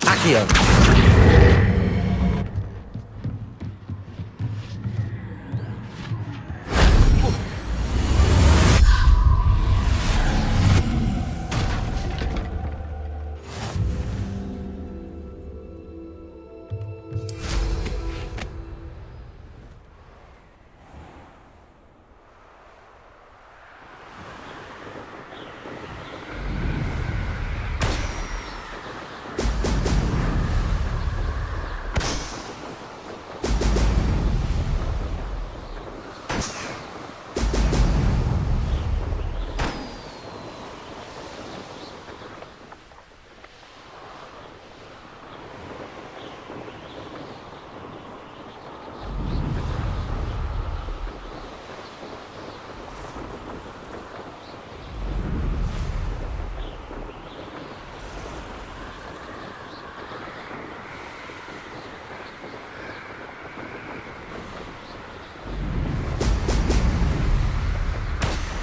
Accio.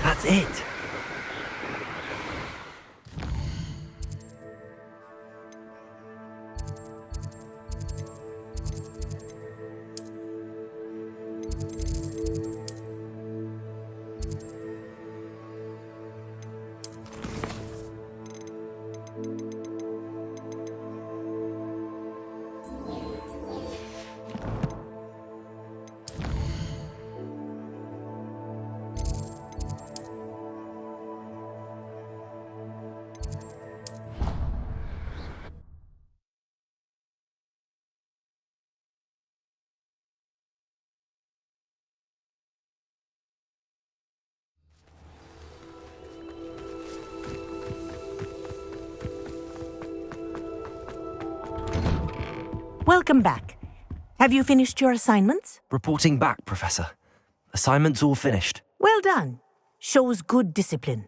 That's it. Welcome back. Have you finished your assignments? Reporting back, Professor. Assignment's all finished. Well done. Shows good discipline.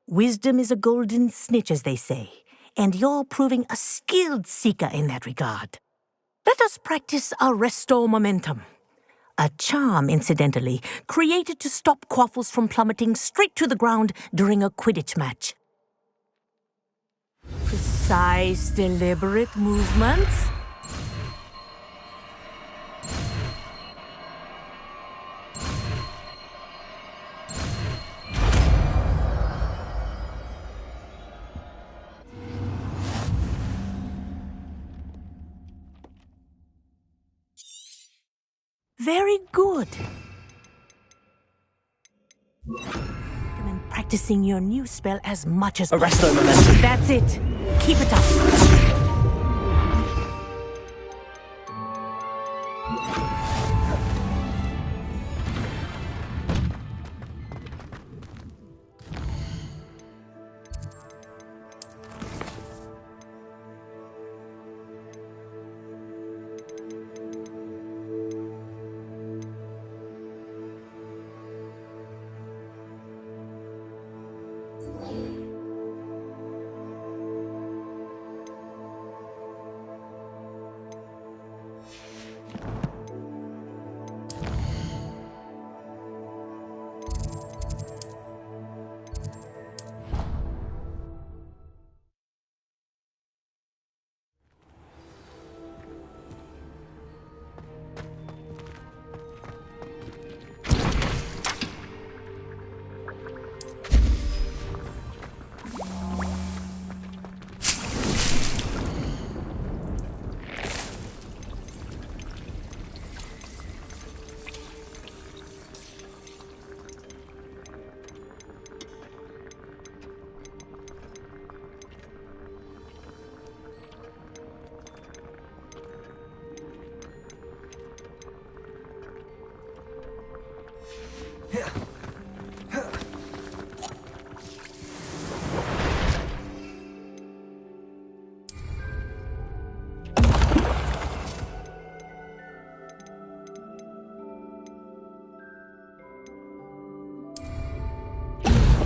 Wisdom is a golden snitch, as they say, and you're proving a skilled seeker in that regard. Let us practice our Restore Momentum. A charm, incidentally, created to stop Quaffles from plummeting straight to the ground during a Quidditch match. Precise, deliberate movements. Very good. Recommend practicing your new spell as much as Arresto possible. momentum. That's it. Keep it up.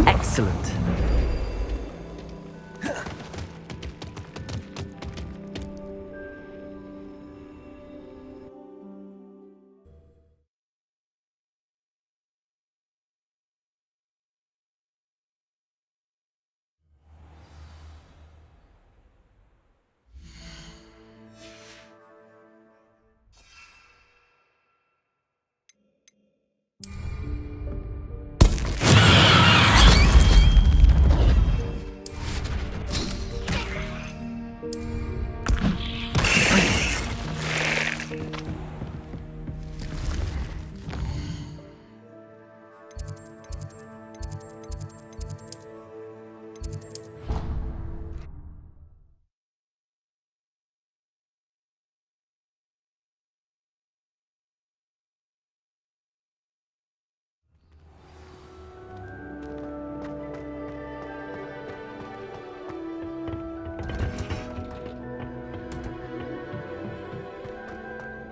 Excellent.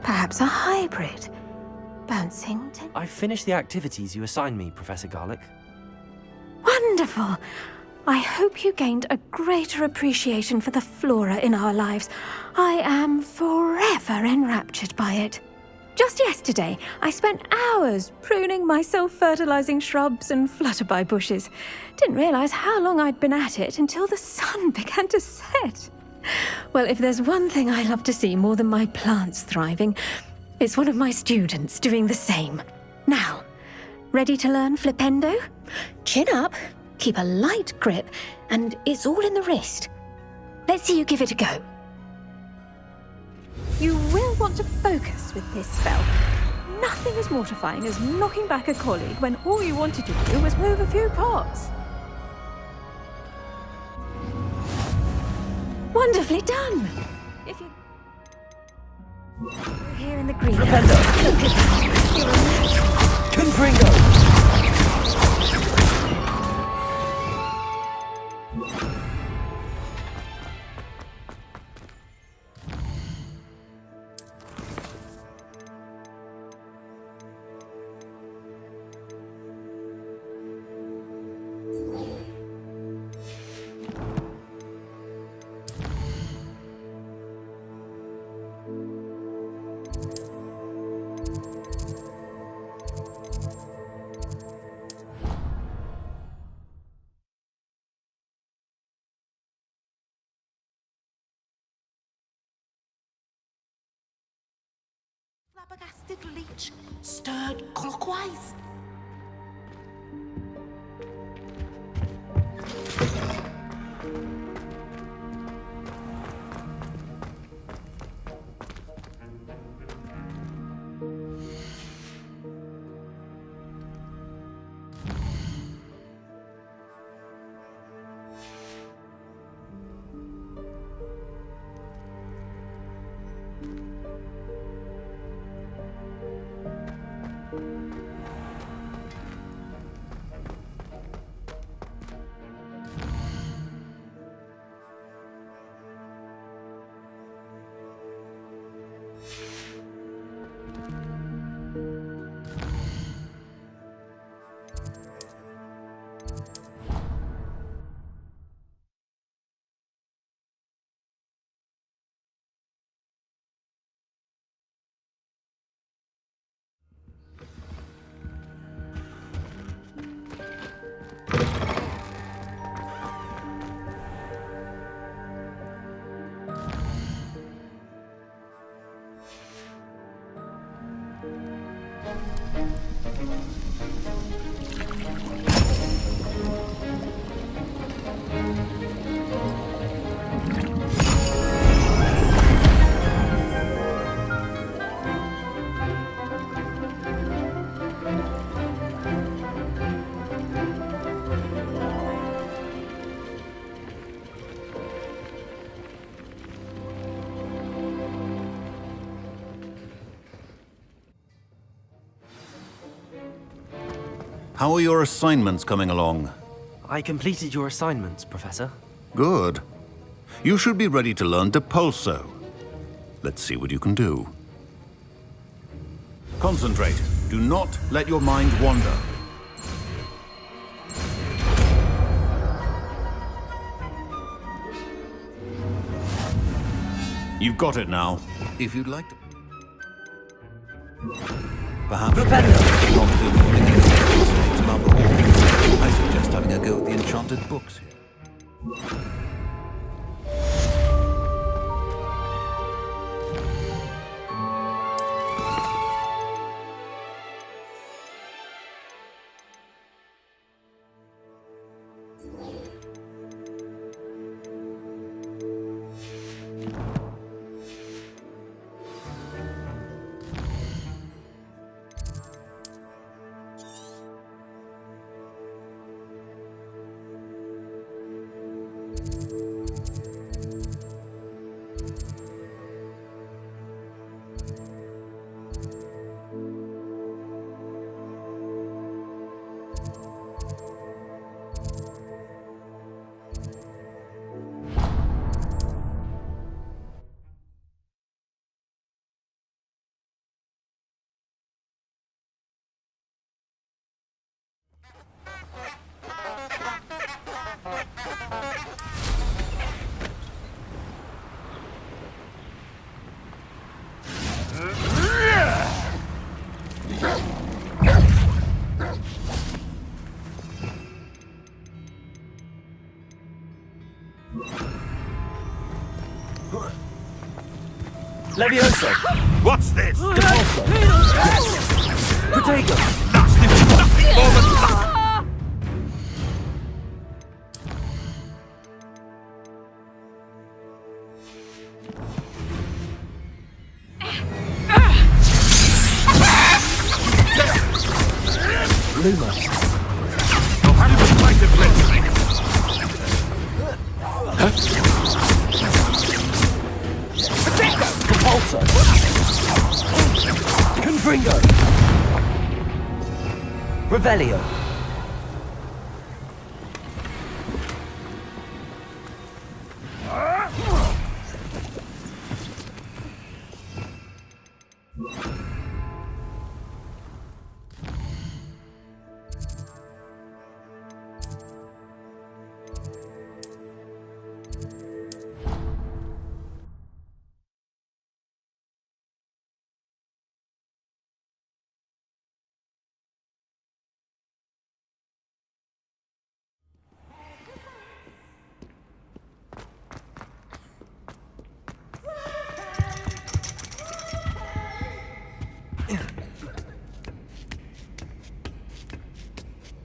Perhaps a hybrid. Bouncing. I've finished the activities you assigned me, Professor Garlick. Wonderful! I hope you gained a greater appreciation for the flora in our lives. I am forever enraptured by it. Just yesterday, I spent hours pruning my self-fertilizing shrubs and flutterby bushes. Didn't realize how long I'd been at it until the sun began to set. Well, if there's one thing I love to see more than my plants thriving, it's one of my students doing the same. Now, ready to learn Flipendo? Chin up, keep a light grip, and it's all in the wrist. Let's see you give it a go. You will want to focus with this spell. Nothing as mortifying as knocking back a colleague when all you wanted to do was move a few pots. Wonderfully done! If you... You're here in the green. Flipendo. Confringo. flabbergasted leech stirred clockwise. How are your assignments coming along? I completed your assignments, Professor. Good. You should be ready to learn Depulso. Let's see what you can do. Concentrate. Do not let your mind wander. You've got it now. If you'd like to... Perhaps not do things about the hall. I suggest having a go at the enchanted books here. Levioso! What's this? Depulso! Protego! Nasty with nothing more than luck! Lumos! You'll have to fight it, let's Depulso! Confringo! Revelio!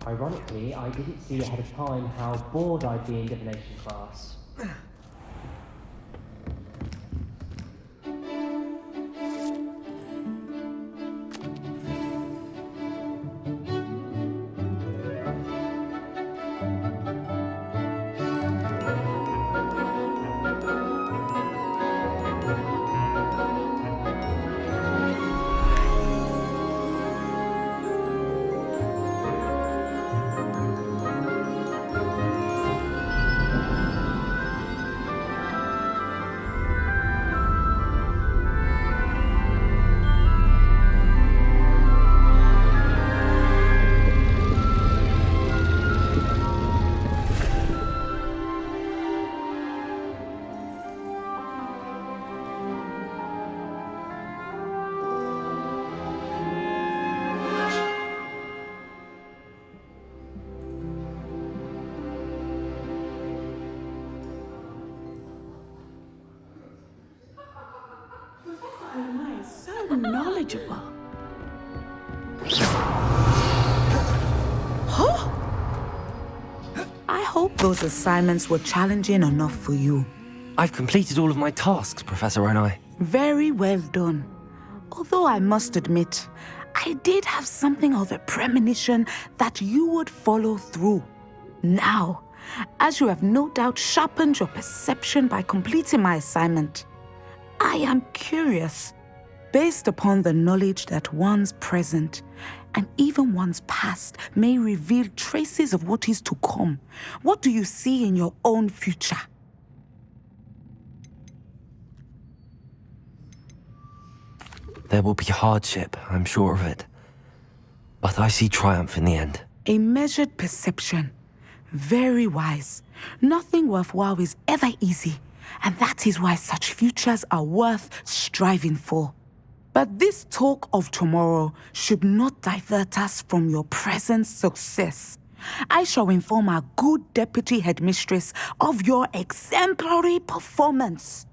Ironically, I didn't see ahead of time how bored I'd be in divination class. So knowledgeable. Huh? I hope those assignments were challenging enough for you. I've completed all of my tasks, Professor Onai. Very well done. Although I must admit, I did have something of a premonition that you would follow through. Now, as you have no doubt sharpened your perception by completing my assignment, I am curious. Based upon the knowledge that one's present and even one's past may reveal traces of what is to come, what do you see in your own future? There will be hardship, I'm sure of it. But I see triumph in the end. A measured perception. Very wise. Nothing worthwhile is ever easy, and that is why such futures are worth striving for. But this talk of tomorrow should not divert us from your present success. I shall inform our good deputy headmistress of your exemplary performance.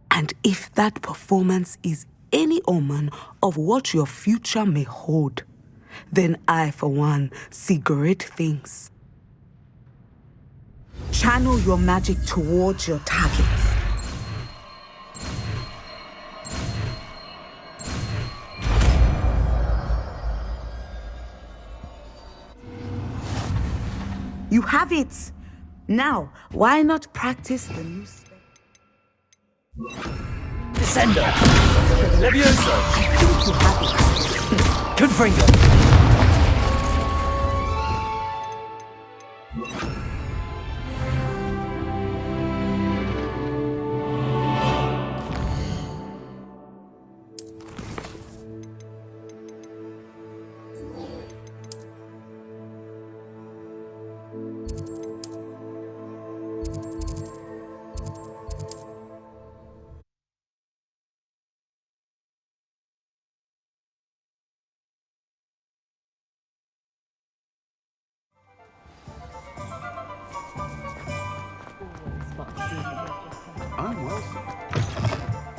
And if that performance is any omen of what your future may hold, then I, for one, see great things. Channel your magic towards your target. You have it! Now, why not practice the new spell? Descender! Levioso! I think you have it. Confringo!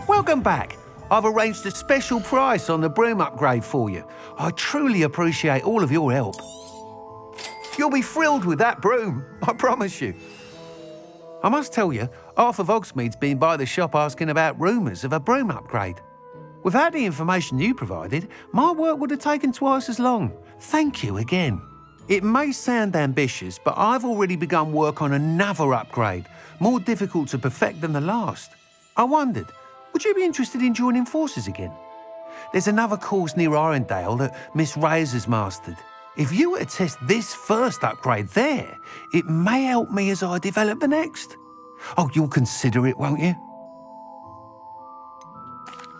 Welcome back. I've arranged a special price on the broom upgrade for you. I truly appreciate all of your help. You'll be thrilled with that broom, I promise you. I must tell you, half of Hogsmeade's been by the shop asking about rumours of a broom upgrade. Without the information you provided, my work would have taken twice as long. Thank you again. It may sound ambitious, but I've already begun work on another upgrade, more difficult to perfect than the last. I wondered, would you be interested in joining forces again? There's another course near Arendelle that Miss Reyes has mastered. If you were to test this first upgrade there, it may help me as I develop the next. Oh, you'll consider it, won't you?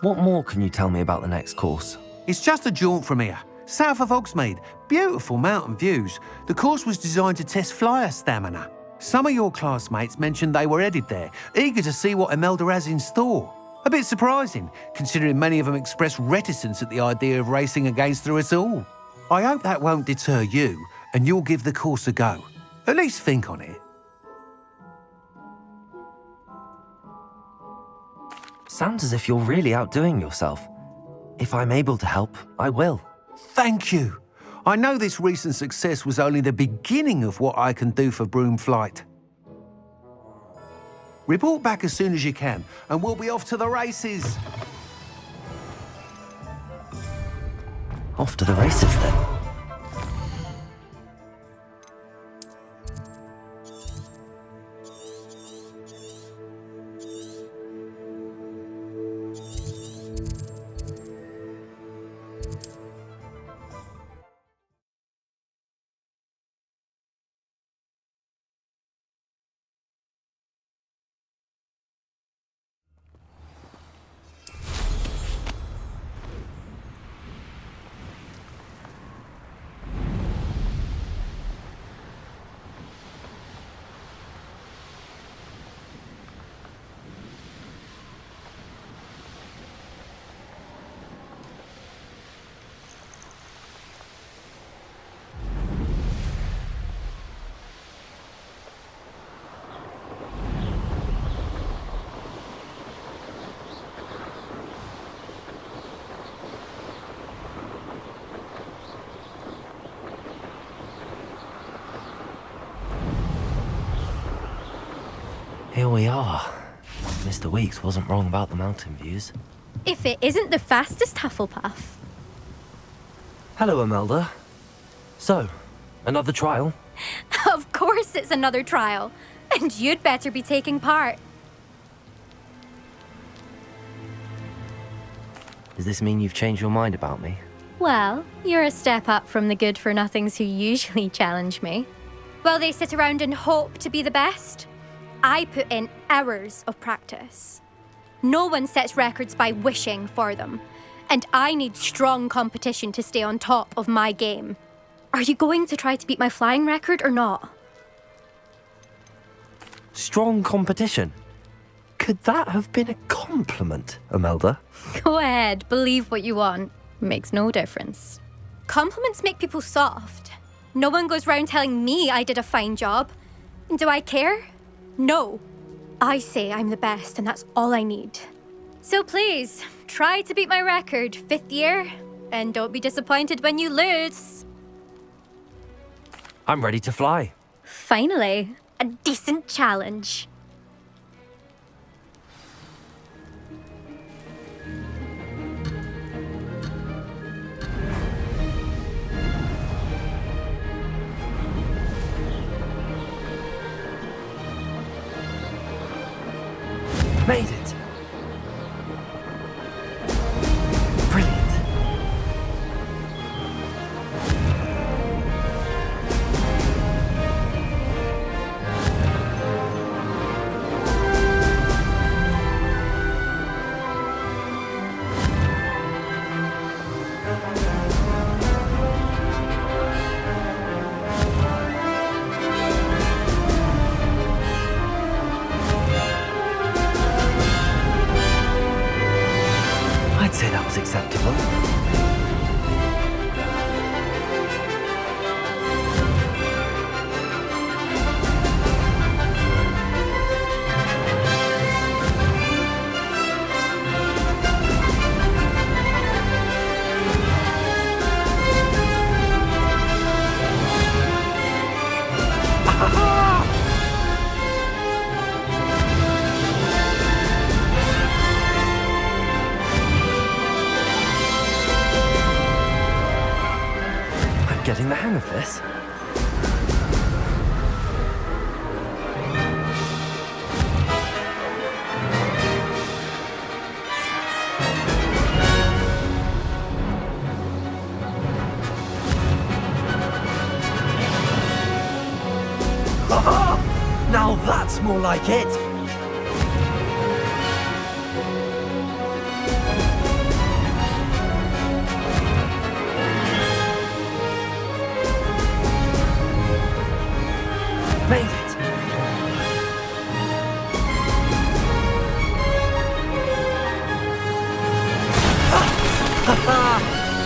What more can you tell me about the next course? It's just a jaunt from here, south of Hogsmeade. Beautiful mountain views. The course was designed to test flyer stamina. Some of your classmates mentioned they were headed there, eager to see what Imelda has in store. A bit surprising, considering many of them expressed reticence at the idea of racing against her at all. I hope that won't deter you, and you'll give the course a go. At least think on it. Sounds as if you're really outdoing yourself. If I'm able to help, I will. Thank you. I know this recent success was only the beginning of what I can do for Broom Flight. Report back as soon as you can, and we'll be off to the races. Off to the races, then. Here we are. Mr. Weeks wasn't wrong about the mountain views. If it isn't the fastest Hufflepuff. Hello, Imelda. So, another trial? Of course it's another trial. And you'd better be taking part. Does this mean you've changed your mind about me? Well, you're a step up from the good-for-nothings who usually challenge me. While they sit around and hope to be the best, I put in hours of practice. No one sets records by wishing for them, and I need strong competition to stay on top of my game. Are you going to try to beat my flying record or not? Strong competition? Could that have been a compliment, Imelda? Go ahead, believe what you want. Makes no difference. Compliments make people soft. No one goes round telling me I did a fine job. And do I care? No. I say I'm the best, and that's all I need. So please, try to beat my record, 5th year, and don't be disappointed when you lose. I'm ready to fly. Finally, a decent challenge. Made it! Brilliant. I'd say that was acceptable. Getting the hang of this. Now that's more like it. Made it!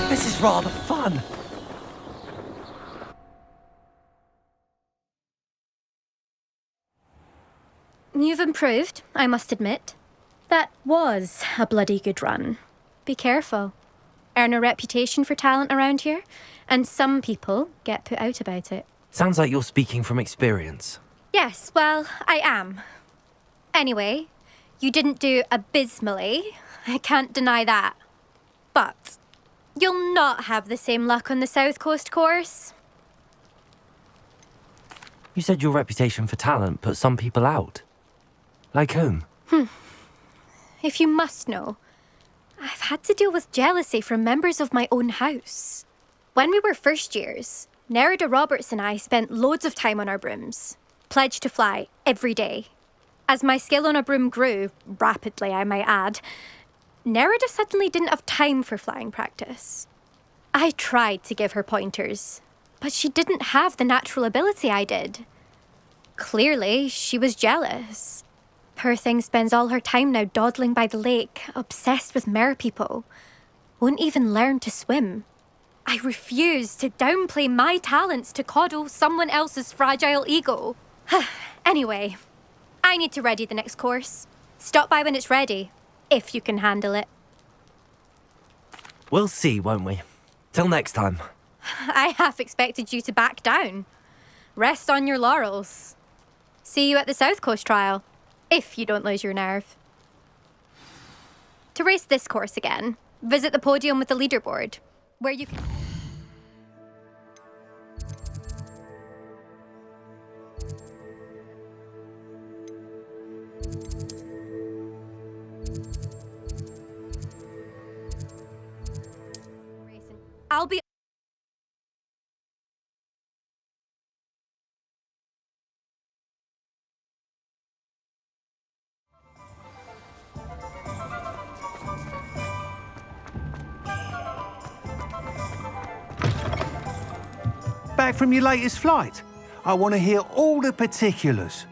This is rather fun. You've improved, I must admit. That was a bloody good run. Be careful. earn a reputation for talent around here, and some people get put out about it. Sounds like you're speaking from experience. Yes, well, I am. Anyway, you didn't do abysmally. I can't deny that. But you'll not have the same luck on the South Coast course. You said your reputation for talent put some people out. Like whom? If you must know, I've had to deal with jealousy from members of my own house. When we were first years, Nerida Roberts and I spent loads of time on our brooms, pledged to fly every day. As my skill on a broom grew, rapidly I might add, Nerida suddenly didn't have time for flying practice. I tried to give her pointers, but she didn't have the natural ability I did. Clearly, she was jealous. Poor thing spends all her time now dawdling by the lake, obsessed with merpeople. Won't even learn to swim. I refuse to downplay my talents to coddle someone else's fragile ego. Anyway, I need to ready the next course. Stop by when it's ready, if you can handle it. We'll see, won't we? Till next time. I half expected you to back down. Rest on your laurels. See you at the South Coast trial, if you don't lose your nerve. To race this course again, visit the podium with the leaderboard, where you can... I'll be... Back from your latest flight? I want to hear all the particulars.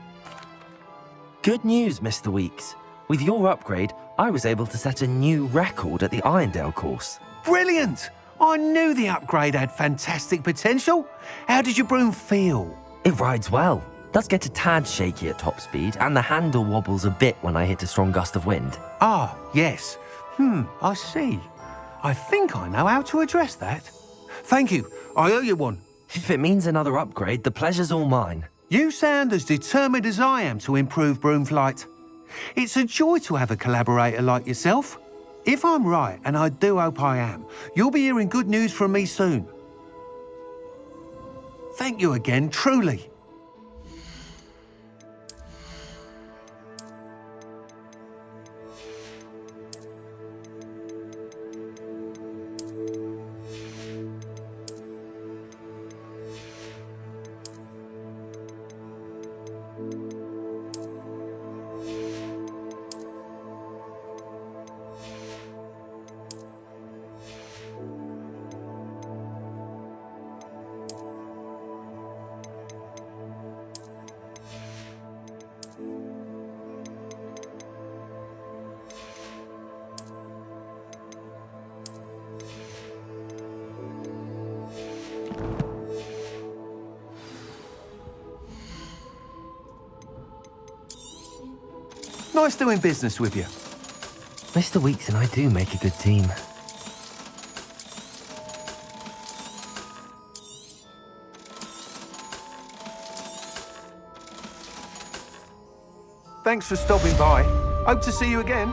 Good news, Mr. Weeks. With your upgrade, I was able to set a new record at the Irondale course. Brilliant! I knew the upgrade had fantastic potential. How did your broom feel? It rides well. Does get a tad shaky at top speed, and the handle wobbles a bit when I hit a strong gust of wind. Ah, yes. I see. I think I know how to address that. Thank you. I owe you one. If it means another upgrade, the pleasure's all mine. You sound as determined as I am to improve broom flight. It's a joy to have a collaborator like yourself. If I'm right, and I do hope I am, you'll be hearing good news from me soon. Thank you again, truly. Nice doing business with you. Mr. Weeks and I do make a good team. Thanks for stopping by. Hope to see you again.